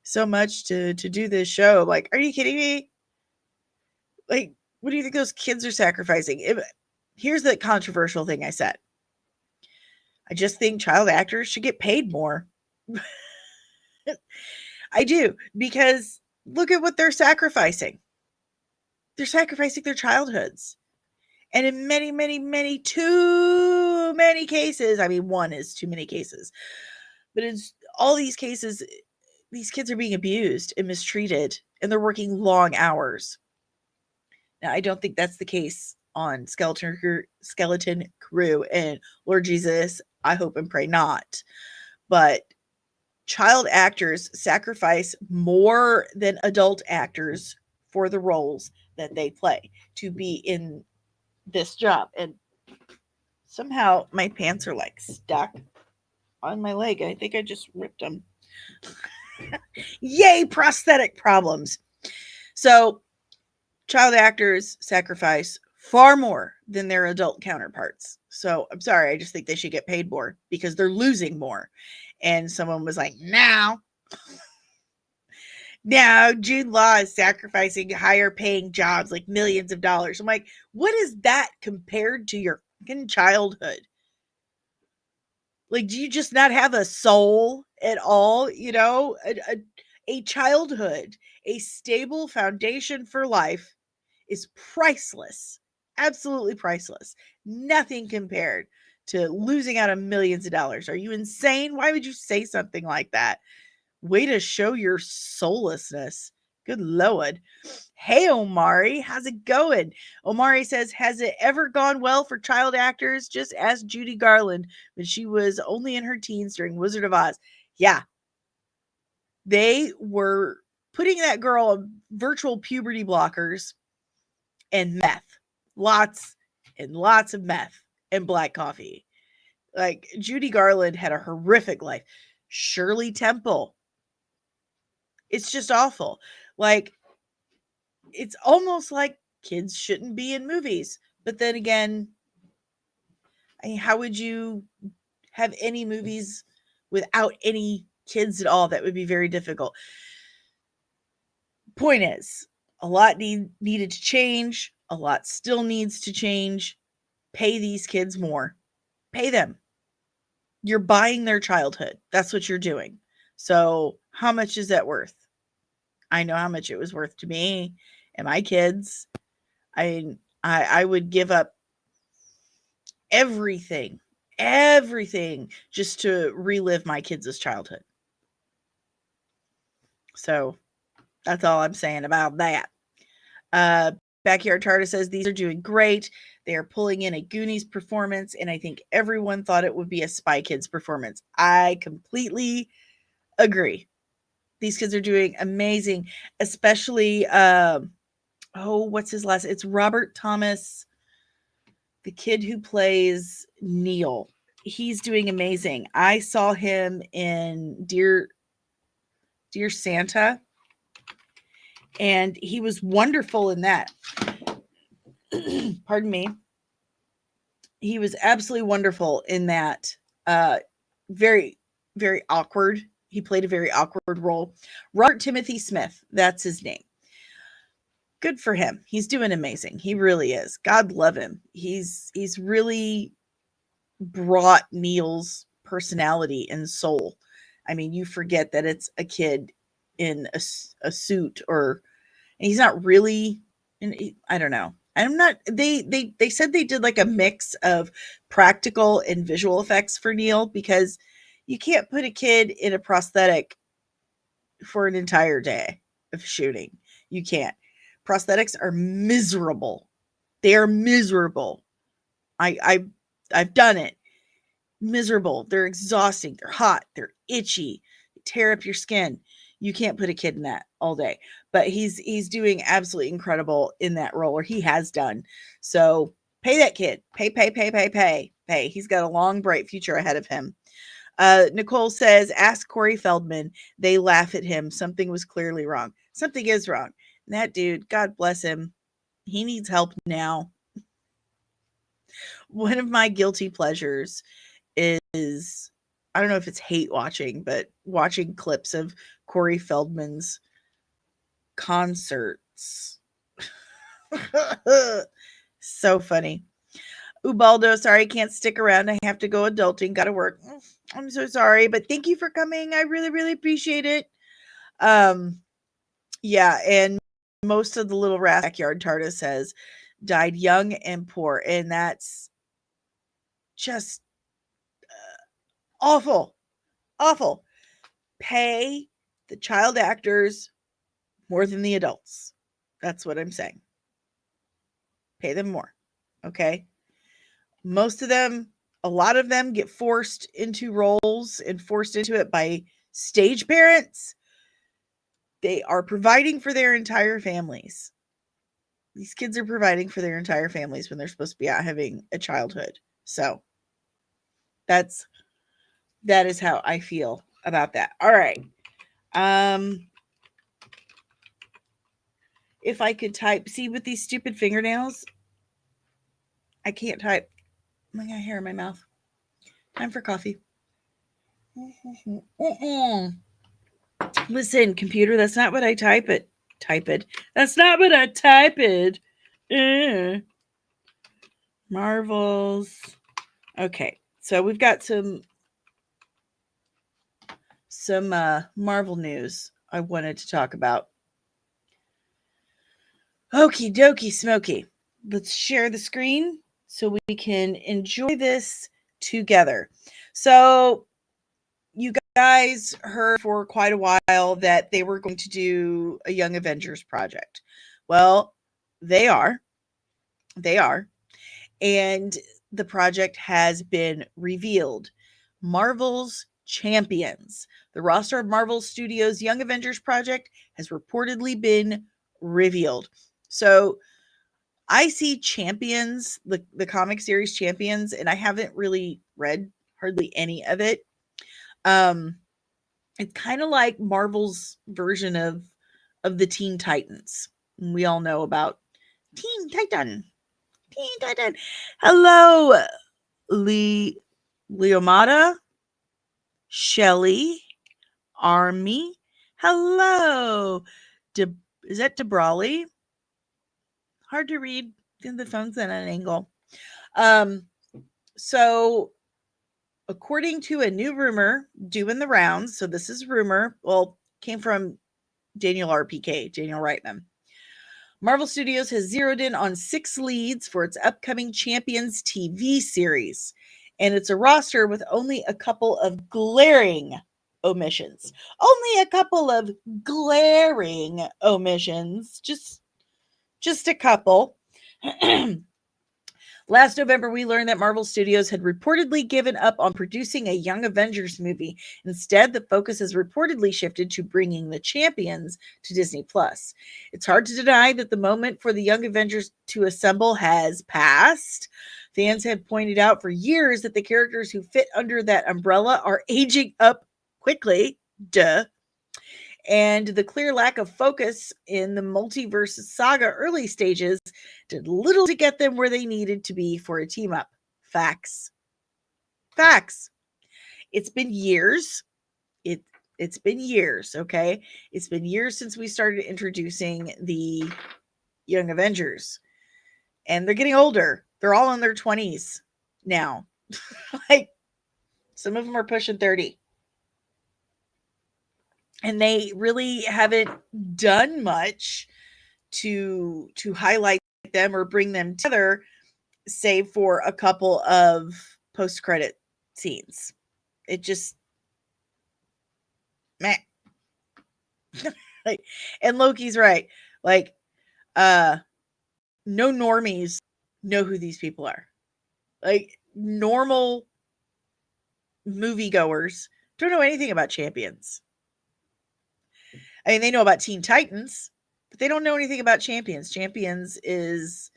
so much to do this show. I'm like, are you kidding me? Like, what do you think those kids are sacrificing? Here's the controversial thing I said. I just think child actors should get paid more. I do, because look at what they're sacrificing. They're sacrificing their childhoods. And in many, many, many, too many cases, I mean, one is too many cases, but in all these cases, these kids are being abused and mistreated, and they're working long hours. Now, I don't think that's the case on Skeleton Crew, and Lord Jesus, I hope and pray not. But child actors sacrifice more than adult actors for the roles that they play to be in this job. And somehow my pants are like stuck on my leg. I think I just ripped them. Yay, prosthetic problems. So child actors sacrifice far more than their adult counterparts. So I'm sorry, I just think they should get paid more because they're losing more. And someone was like, now Jude Law is sacrificing higher paying jobs, like millions of dollars. I'm like, what is that compared to your fucking childhood? Like, do you just not have a soul at all? A childhood, a stable foundation for life is priceless. Absolutely priceless. Nothing compared to losing out on millions of dollars. Are you insane? Why would you say something like that? Way to show your soullessness. Good Lord. Hey, Omari, how's it going? Omari says, has it ever gone well for child actors? Just ask Judy Garland when she was only in her teens during Wizard of Oz. Yeah. They were putting that girl on virtual puberty blockers and meth. Lots and lots of meth and black coffee. Like, Judy Garland had a horrific life. Shirley Temple. It's just awful. Like, it's almost like kids shouldn't be in movies. But then again, I mean, how would you have any movies without any kids at all? That would be very difficult. Point is, a lot needed to change. A lot still needs to change. Pay these kids more. Pay them. You're buying their childhood. That's what you're doing. So how much is that worth? I know how much it was worth to me and my kids. I would give up everything just to relive my kids' childhood. So that's all I'm saying about that. Backyard Tarta says these are doing great. They are pulling in a Goonies performance, and I think everyone thought it would be a Spy Kids performance. I completely agree. These kids are doing amazing, especially what's his last? It's Robert Thomas, the kid who plays Neil. He's doing amazing. I saw him in Dear Santa, and he was wonderful in that. Pardon me. He was absolutely wonderful in that. Very, very awkward. He played a very awkward role. Robert Timothy Smith, that's his name. Good for him. He's doing amazing. He really is. God love him. He's really brought Neil's personality and soul. I mean, you forget that it's a kid in a suit, or he's not really. I don't know. I'm not. They said they did like a mix of practical and visual effects for Neil, because you can't put a kid in a prosthetic for an entire day of shooting. You can't. Prosthetics are miserable. They are miserable. I've done it. Miserable. They're exhausting. They're hot. They're itchy. They tear up your skin. You can't put a kid in that all day. But he's doing absolutely incredible in that role, or he has done. So pay that kid. Pay. He's got a long, bright future ahead of him. Nicole says, ask Corey Feldman. They laugh at him. Something was clearly wrong. Something is wrong. And that dude, God bless him, he needs help now. One of my guilty pleasures is, I don't know if it's hate watching, but watching clips of Corey Feldman's concerts. So funny. Ubaldo, sorry, I can't stick around. I have to go adulting. Gotta work. I'm so sorry, but thank you for coming. I really, really appreciate it. Yeah, and most of the little backyard Tarta says died young and poor, and that's just awful. Pay the child actors more than the adults. That's what I'm saying. Pay them more. Okay. Most of them, a lot of them get forced into roles and forced into it by stage parents. They are providing for their entire families. These kids are providing for their entire families when they're supposed to be out having a childhood. So that is how I feel about that. All right. If I could type, see, with these stupid fingernails, I can't type. I got hair in my mouth. Time for coffee. Listen, computer, that's not what I type it. That's not what I type it. Marvels. Okay, so we've got some Marvel news. I wanted to talk about. Okie dokie smoky. Let's share the screen so we can enjoy this together. So, you guys heard for quite a while that they were going to do a Young Avengers project. Well, they are. They are. And the project has been revealed. Marvel's Champions. The roster of Marvel Studios' Young Avengers project has reportedly been revealed. So I see Champions, the comic series Champions, and I haven't really read hardly any of it. It's kind of like Marvel's version of the Teen Titans. We all know about Teen Titan. Teen Titan. Hello, Leomata, Shelly, Army. Hello. Is that DeBrawley? Hard to read. The phone's at an angle. So according to a new rumor doing the rounds, so this is rumor, well, came from Daniel Reitman. Marvel Studios has zeroed in on 6 leads for its upcoming Champions TV series, and it's a roster with only a couple of glaring omissions. Only a couple of glaring omissions. Just a couple. Last November, we learned that Marvel Studios had reportedly given up on producing a Young Avengers movie. Instead, the focus has reportedly shifted to bringing the Champions to Disney+. It's hard to deny that the moment for the Young Avengers to assemble has passed. Fans have pointed out for years that the characters who fit under that umbrella are aging up quickly. Duh. And the clear lack of focus in the multiverse saga early stages did little to get them where they needed to be for a team up. Facts. It's been years. It's been years, okay? It's been years since we started introducing the Young Avengers. And they're getting older. They're all in their 20s now. Like, some of them are pushing 30. And they really haven't done much to highlight them or bring them together, save for a couple of post-credit scenes. It just meh. And Loki's right. Like, no normies know who these people are. Like, normal moviegoers don't know anything about Champions. I mean, they know about Teen Titans, but they don't know anything about Champions. Champions is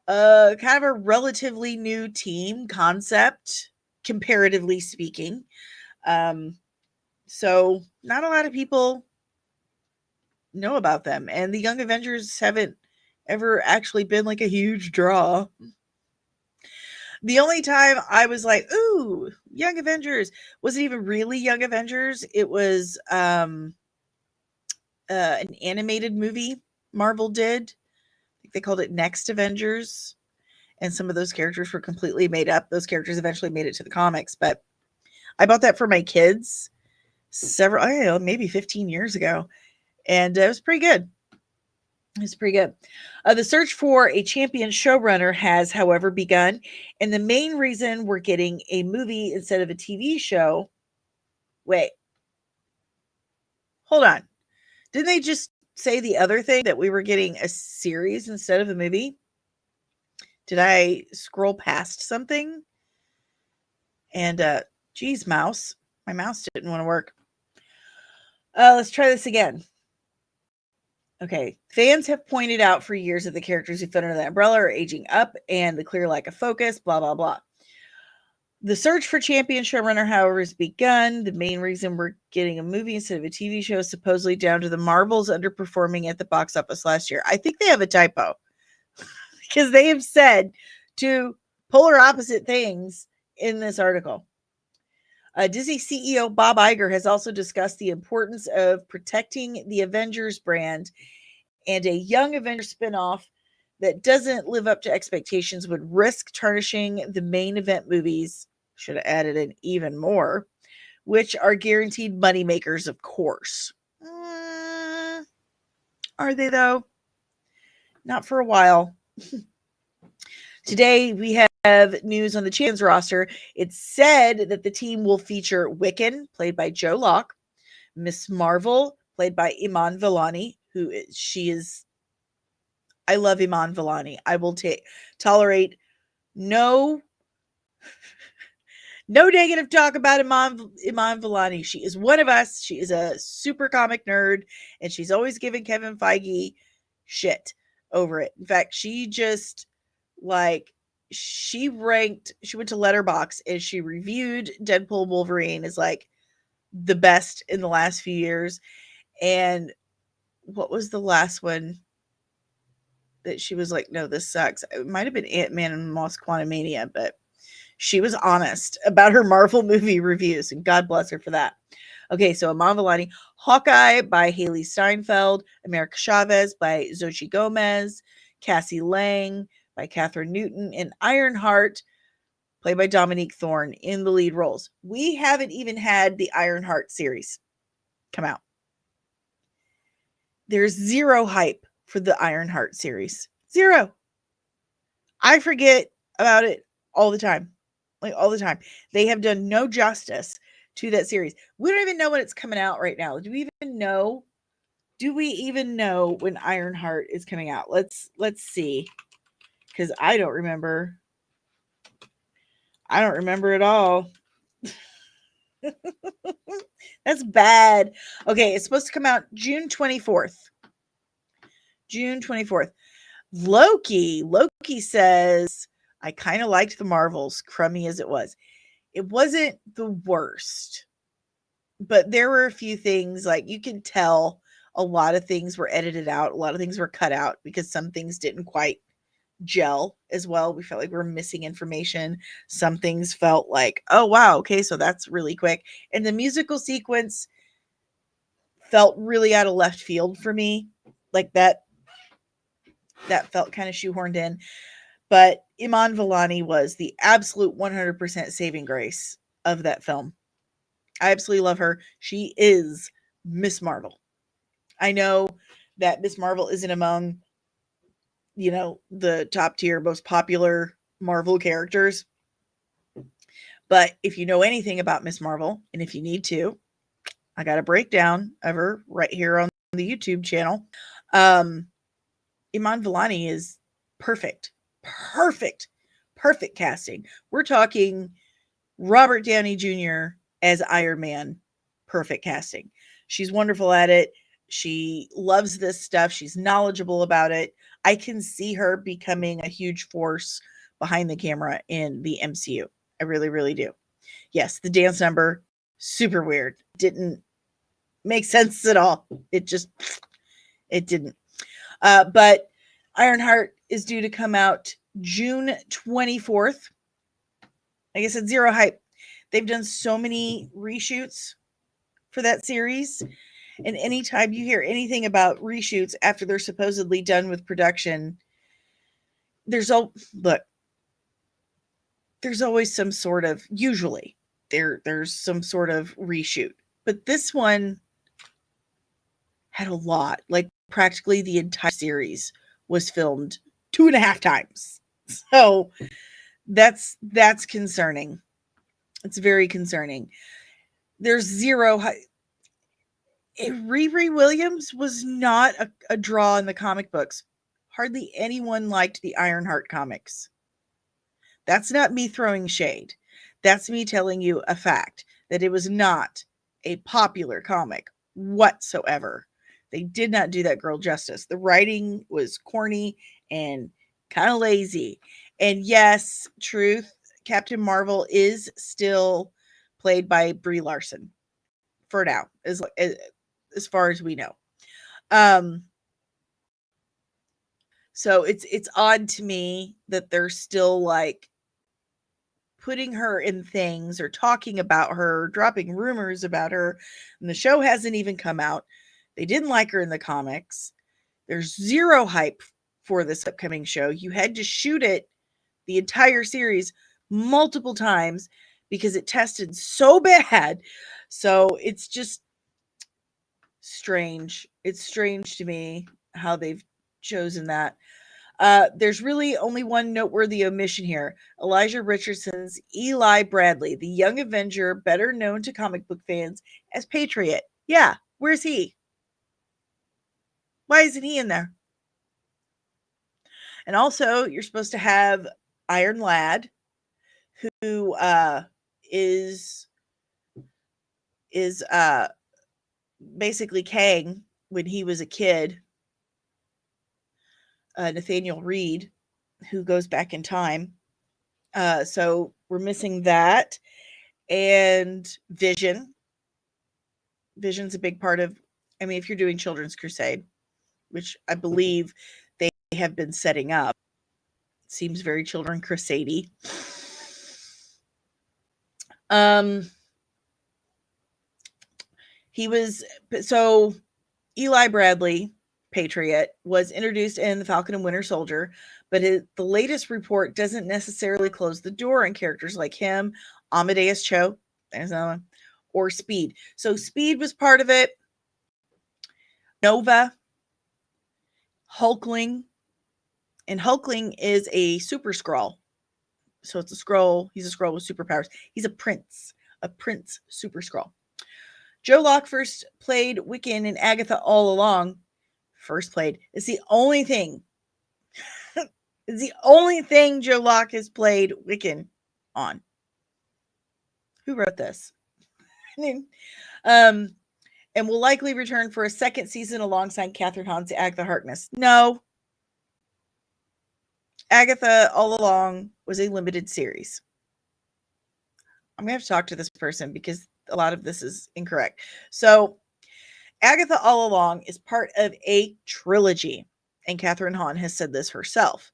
kind of a relatively new team concept, comparatively speaking. So not a lot of people know about them. And the Young Avengers haven't ever actually been like a huge draw. The only time I was like, ooh, Young Avengers, wasn't even really Young Avengers. It was an animated movie Marvel did. I think they called it Next Avengers. And some of those characters were completely made up. Those characters eventually made it to the comics. But I bought that for my kids several, I don't know, maybe 15 years ago. And it was pretty good. The search for a champion showrunner has, however, begun. And the main reason we're getting a movie instead of a TV show. Wait. Hold on. Didn't they just say the other thing that we were getting a series instead of a movie? Did I scroll past something? And, geez, mouse. My mouse didn't want to work. Let's try this again. Okay. Fans have pointed out for years that the characters who fit under the umbrella are aging up and the clear lack of focus, blah, blah, blah. The search for champion showrunner, however, has begun. The main reason we're getting a movie instead of a TV show is supposedly down to the Marvels underperforming at the box office last year. I think they have a typo because they have said two polar opposite things in this article. Disney CEO Bob Iger has also discussed the importance of protecting the Avengers brand, and a Young Avengers spinoff that doesn't live up to expectations would risk tarnishing the main event movies. Should have added in even more, which are guaranteed moneymakers, of course. Are they though? Not for a while. Today we have news on the Champions roster. It's said that the team will feature Wiccan, played by Joe Locke, Miss Marvel, played by Iman Vellani, she is. I love Iman Vellani. I will tolerate no negative talk about Iman Vellani. She is one of us. She is a super comic nerd, and she's always giving Kevin Feige shit over it. In fact, she just she went to Letterboxd and she reviewed Deadpool Wolverine as like the best in the last few years. And what was the last one that she was like, no, this sucks? It might have been Ant-Man and Lost Quantumania, but she was honest about her Marvel movie reviews, and God bless her for that. Okay, so Iman Vellani, Hawkeye by Haley Steinfeld, America Chavez by Xochitl Gomez, Cassie Lang by Catherine Newton, and Ironheart, played by Dominique Thorne, in the lead roles. We haven't even had the Ironheart series come out. There's zero hype for the Ironheart series. Zero. I forget about it all the time. Like all the time. They have done no justice to that series. We don't even know when it's coming out right now. Do we even know? Do we even know when Ironheart is coming out? Let's see. Because I don't remember. I don't remember at all. That's bad. Okay, it's supposed to come out June 24th. June 24th. Loki says, I kind of liked the Marvels, crummy as it was. It wasn't the worst, but there were a few things, like you can tell a lot of things were edited out. A lot of things were cut out because some things didn't quite gel as well. We felt like we were missing information. Some things felt like, oh, wow, okay, so that's really quick. And the musical sequence felt really out of left field for me. Like that felt kind of shoehorned in. But Iman Vellani was the absolute 100% saving grace of that film. I absolutely love her. She is Miss Marvel. I know that Miss Marvel isn't among, the top tier, most popular Marvel characters. But if you know anything about Miss Marvel, and if you need to, I got a breakdown of her right here on the YouTube channel. Iman Vellani is perfect casting. We're talking Robert Downey Jr. as Iron Man. Perfect casting. She's wonderful at it. She loves this stuff. She's knowledgeable about it. I can see her becoming a huge force behind the camera in the MCU. I really, really do. Yes, the dance number, super weird. Didn't make sense at all. It didn't. But Ironheart is due to come out June 24th. Like I said, zero hype. They've done so many reshoots for that series. And anytime you hear anything about reshoots after they're supposedly done with production, there's always some sort of, usually there's some sort of reshoot. But this one had a lot. Like practically the entire series was filmed 2.5 times. So that's concerning. It's very concerning. There's zero Riri Williams was not a draw in the comic books. Hardly anyone liked the Ironheart comics. That's not me throwing shade. That's me telling you a fact that it was not a popular comic whatsoever. They did not do that girl justice. The writing was corny and kind of lazy. And yes, truth, Captain Marvel is still played by Brie Larson for now, as far as we know. So it's odd to me that they're still like putting her in things or talking about her, dropping rumors about her, and the show hasn't even come out. They didn't like her in the comics. There's zero hype for this upcoming show. You had to shoot it, the entire series, multiple times because it tested so bad. So it's just strange. It's strange to me. how they've chosen that. There's really only one noteworthy omission here. Elijah Richardson's Eli Bradley, the young Avenger, better known to comic book fans as Patriot. Yeah, where's he? Why isn't he in there? And also, you're supposed to have Iron Lad, who is basically Kang when he was a kid. Nathaniel Reed, who goes back in time. So we're missing that. And Vision. Vision's a big part of, I mean, if you're doing Children's Crusade, which I believe they have been setting up, seems very Children's Crusade-y. He was, so Eli Bradley, Patriot, was introduced in The Falcon and Winter Soldier, but the latest report doesn't necessarily close the door on characters like him, Amadeus Cho, there's another one, or Speed. So Speed was part of it. Nova, Hulkling, and Hulkling is a super Skrull. So it's a Skrull. He's a Skrull with superpowers. He's a prince super Skrull. Joe Locke first played Wiccan in Agatha All Along. First played. It's the only thing. It's the only thing Joe Locke has played Wiccan on. Who wrote this? And will likely return for a second season alongside Catherine Hahn's Agatha Harkness. No. Agatha All Along was a limited series. I'm going to have to talk to this person because a lot of this is incorrect. So Agatha All Along is part of a trilogy, and Catherine Hahn has said this herself.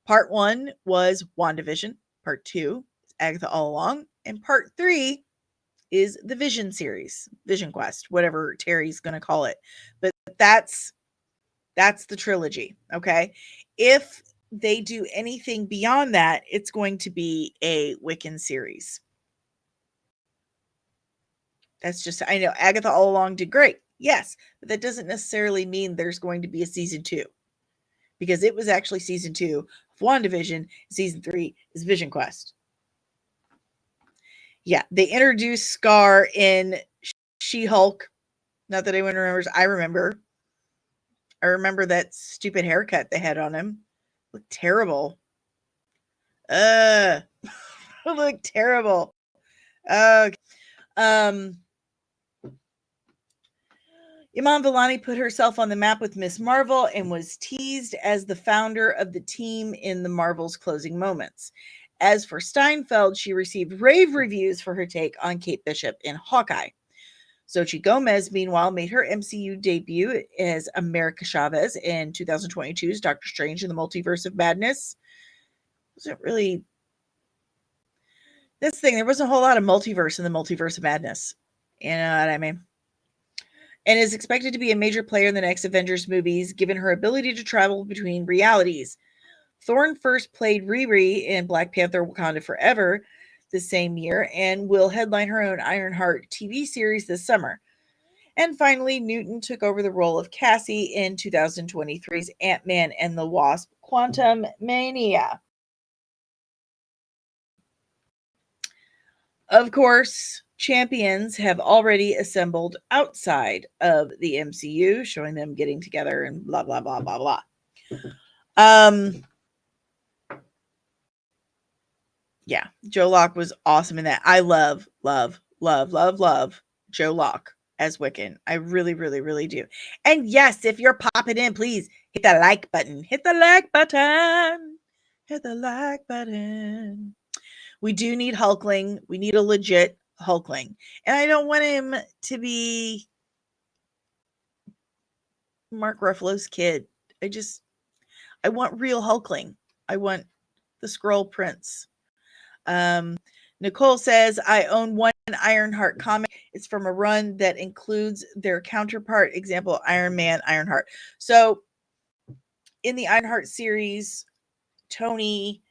Part 1 was WandaVision. Part 2 is Agatha All Along. And Part 3 is the Vision series, Vision Quest, whatever Terry's going to call it. But that's the trilogy, okay? If they do anything beyond that, it's going to be a Wiccan series. That's just, I know Agatha All Along did great. Yes, but that doesn't necessarily mean there's going to be a season 2. Because it was actually season 2 of WandaVision. Season 3 is Vision Quest. Yeah, they introduced Scar in She-Hulk. Not that anyone remembers. I remember. I remember that stupid haircut they had on him. Looked terrible. It looked terrible. Okay. Iman Vellani put herself on the map with Miss Marvel and was teased as the founder of the team in the Marvel's closing moments. As for Steinfeld, she received rave reviews for her take on Kate Bishop in Hawkeye. Xochitl Gomez, meanwhile, made her MCU debut as America Chavez in 2022's Doctor Strange in the Multiverse of Madness. Wasn't really... This thing, there wasn't a whole lot of multiverse in the Multiverse of Madness. You know what I mean? And is expected to be a major player in the next Avengers movies, given her ability to travel between realities. Thorne first played Riri in Black Panther Wakanda Forever the same year and will headline her own Ironheart TV series this summer. And finally, Newton took over the role of Cassie in 2023's Ant-Man and the Wasp: Quantumania. Of course, champions have already assembled outside of the MCU, showing them getting together and blah, blah, blah, blah, blah. Yeah, Joe Locke was awesome in that. I love Joe Locke as Wiccan. I really, really, really do. And yes, if you're popping in, please hit the like button. Hit the like button. Hit the like button. We do need Hulkling. We need a legit Hulkling. And I don't want him to be Mark Ruffalo's kid. I want real Hulkling. I want the Skrull Prince. Nicole says, I own one Ironheart comic. It's from a run that includes their counterpart, example, Iron Man, Ironheart. So in the Ironheart series, Tony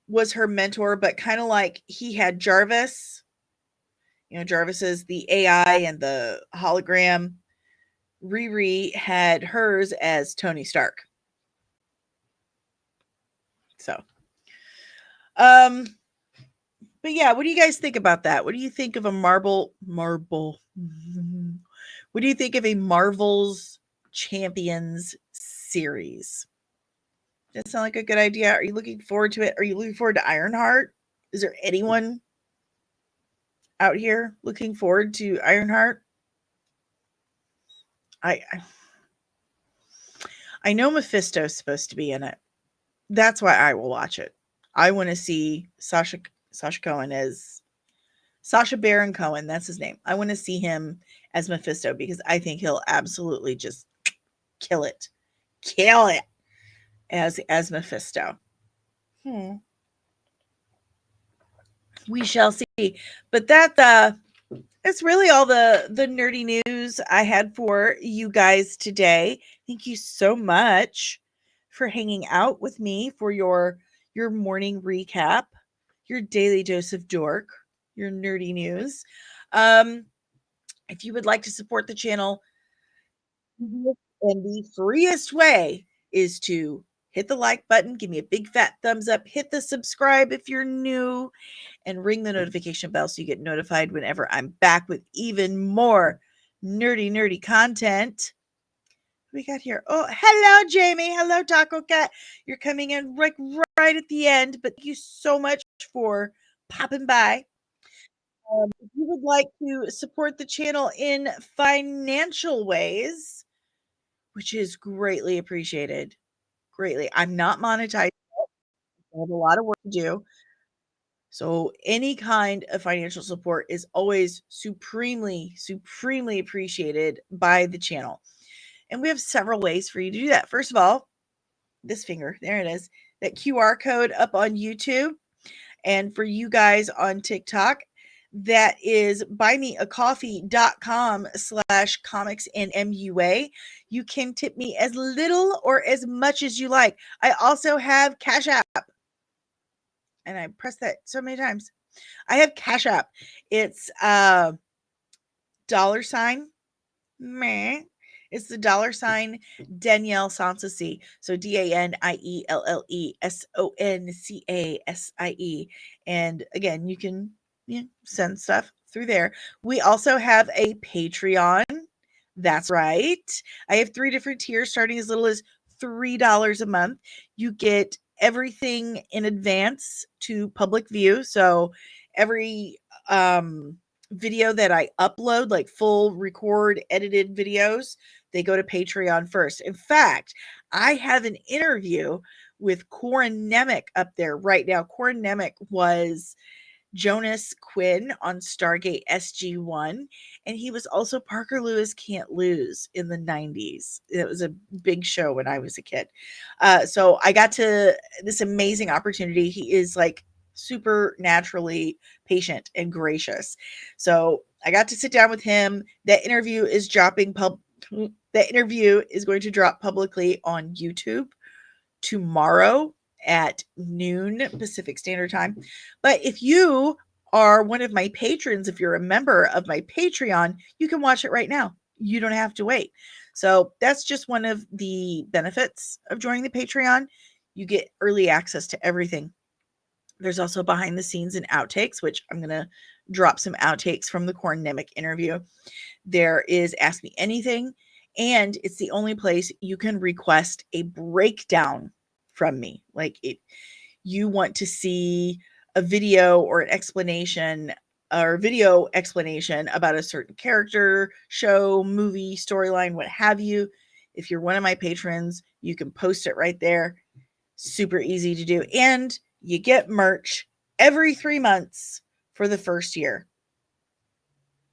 was her mentor, but kind of like he had Jarvis. You know, Jarvis is the AI and the hologram. Riri had hers as Tony Stark. So, um, but yeah, what do you guys think about that? What do you think of a marble? What do you think of a Marvel's Champions series? Does that sound like a good idea? Are you looking forward to it? Are you looking forward to Ironheart? Is there anyone out here looking forward to Ironheart? I I know Mephisto's supposed to be in it. That's why I will watch it. I want to see Sasha Cohen as Sasha Baron Cohen. That's his name. I want to see him as Mephisto because I think he'll absolutely just kill it, kill it as Mephisto. Hmm. We shall see. But that's really all the nerdy news I had for you guys today. Thank you so much for hanging out with me for your morning recap, your daily dose of dork, your nerdy news. Um, if you would like to support the channel, and the freest way is to hit the like button, give me a big fat thumbs up, hit the subscribe if you're new, and ring the notification bell so you get notified whenever I'm back with even more nerdy content. We got here. Oh, hello, Jamie. Hello, Taco Cat. You're coming in right at the end, but thank you so much for popping by. If you would like to support the channel in financial ways, which is greatly appreciated, greatly. I'm not monetized. I have a lot of work to do. So any kind of financial support is always supremely appreciated by the channel. And we have several ways for you to do that. First of all, this finger, there it is, that QR code up on YouTube. And for you guys on TikTok, that is buymeacoffee.com/comics and MUA. You can tip me as little or as much as you like. I also have Cash App. And I pressed that so many times. I have Cash App. It's dollar sign meh. It's the dollar sign DanielleSoncasie. So DanielleSoncasie. And again, you can send stuff through there. We also have a Patreon. That's right. I have 3 different tiers starting as little as $3 a month. You get everything in advance to public view. So every video that I upload, like full record edited videos, they go to Patreon first. In fact, I have an interview with Corin Nemec up there right now. Corin Nemec was Jonas Quinn on Stargate SG-1, and he was also Parker Lewis Can't Lose in the 90s. It was a big show when I was a kid. So I got to this amazing opportunity. He is like super naturally patient and gracious. So I got to sit down with him. That interview is that interview is going to drop publicly on YouTube tomorrow at noon Pacific Standard Time. But if you are one of my patrons, if you're a member of my Patreon, you can watch it right now. You don't have to wait. So that's just one of the benefits of joining the Patreon. You get early access to everything. There's also behind the scenes and outtakes, which I'm going to drop some outtakes from the Corin Nemec interview. There is Ask Me Anything, and it's the only place you can request a breakdown from me. Like you want to see a video or an explanation or video explanation about a certain character, show, movie, storyline, what have you. If you're one of my patrons, you can post it right there. Super easy to do. And you get merch every 3 months for the first year.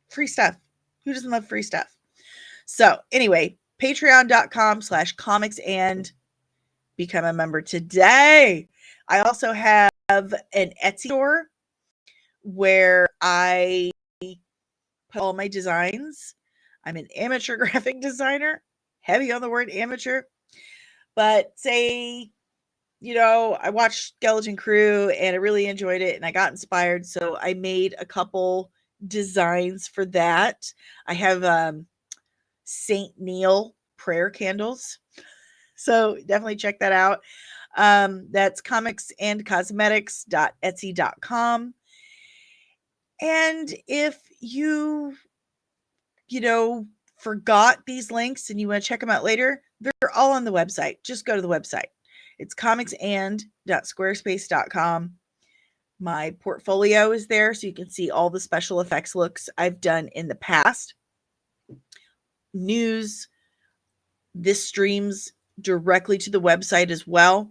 Free stuff. Who doesn't love free stuff? So anyway, patreon.com/comics and become a member today. I also have an Etsy store where I put all my designs. I'm an amateur graphic designer, heavy on the word amateur, but say, I watched Skeleton Crew and I really enjoyed it and I got inspired. So I made a couple designs for that. I have Saint Neil prayer candles. So definitely check that out. That's comicsandcosmetics.etsy.com. And if forgot these links and you want to check them out later, they're all on the website. Just go to the website. It's comicsand.squarespace.com. My portfolio is there, so you can see all the special effects looks I've done in the past. News. This streams directly to the website as well.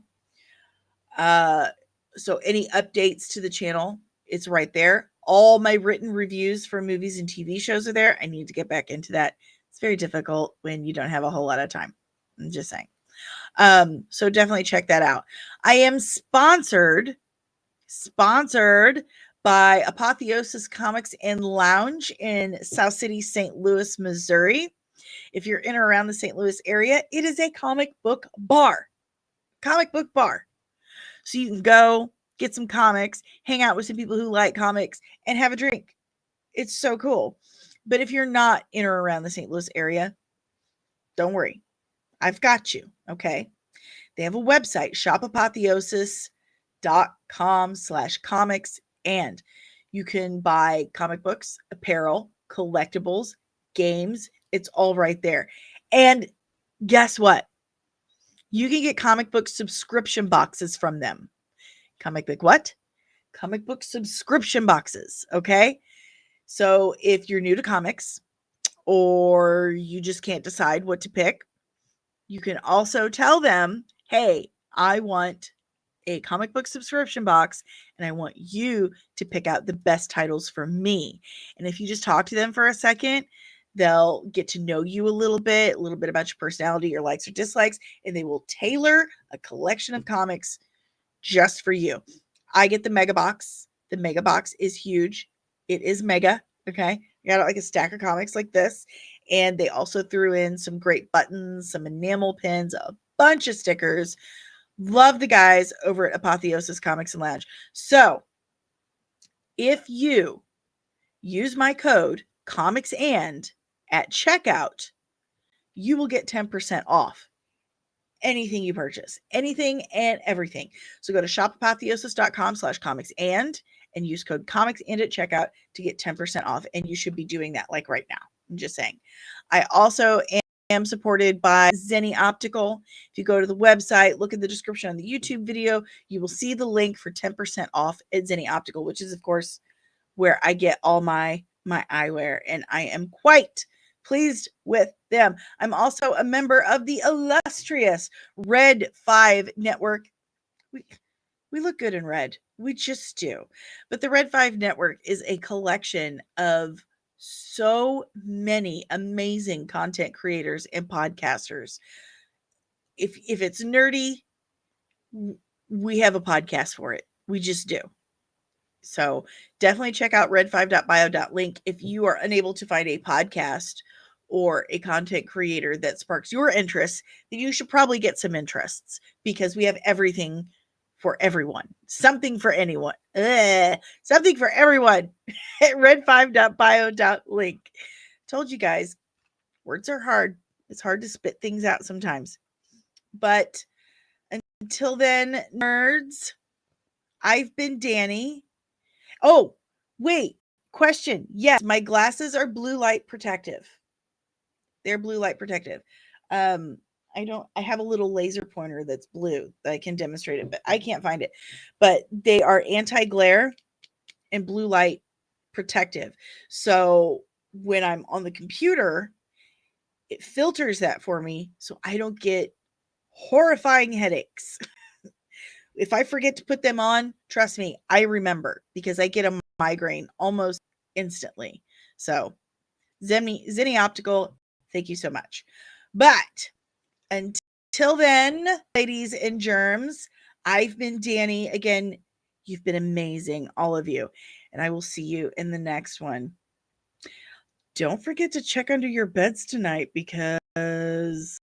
So any updates to the channel, it's right there. All my written reviews for movies and TV shows are there. I need to get back into that. It's very difficult when you don't have a whole lot of time. I'm just saying. So definitely check that out. I am sponsored by Apotheosis Comics and Lounge in South City, St. Louis, Missouri. If you're in or around the St. Louis area, it is a comic book bar. So you can go get some comics, hang out with some people who like comics, and have a drink. It's so cool. But if you're not in or around the St. Louis area, don't worry. I've got you. Okay. They have a website, shopapotheosis.com/comics, and you can buy comic books, apparel, collectibles, games. It's all right there. And guess what? You can get comic book subscription boxes from them. Comic book what? Comic book subscription boxes. Okay. So if you're new to comics or you just can't decide what to pick, you can also tell them, hey, I want a comic book subscription box and I want you to pick out the best titles for me. And if you just talk to them for a second, they'll get to know you a little bit about your personality, your likes or dislikes, and they will tailor a collection of comics just for you. I get the mega box. The mega box is huge. It is mega. Okay. You got like a stack of comics like this. And they also threw in some great buttons, some enamel pins, a bunch of stickers. Love the guys over at Apotheosis Comics and Lounge. So if you use my code COMICSAND at checkout, you will get 10% off anything you purchase, anything and everything. So go to shopapotheosis.com/comicsand and use code COMICSAND at checkout to get 10% off. And you should be doing that like right now. I'm just saying. I also am supported by Zenny Optical. If you go to the website, look at the description on the YouTube video, you will see the link for 10% off at Zenny Optical, which is of course where I get all my eyewear, and I am quite pleased with them. I'm also a member of the illustrious Red 5 Network. We look good in red. We just do. But the Red 5 Network is a collection of so many amazing content creators and podcasters. If it's nerdy, we have a podcast for it. We just do. So definitely check out red5.bio.link. If you are unable to find a podcast or a content creator that sparks your interests, then you should probably get some interests because we have everything for everyone. Something for anyone. Something for everyone at red5.bio.link. Told you guys, words are hard. It's hard to spit things out sometimes. But until then, nerds, I've been Danny. Oh, wait, question. Yes, my glasses are blue light protective. They're blue light protective. I have a little laser pointer that's blue that I can demonstrate it, but I can't find it. But they are anti-glare and blue light protective. So when I'm on the computer, it filters that for me so I don't get horrifying headaches. If I forget to put them on, trust me, I remember because I get a migraine almost instantly. So Zenny Optical, thank you so much. But until then, ladies and germs, I've been Danny. Again, you've been amazing, all of you. And I will see you in the next one. Don't forget to check under your beds tonight because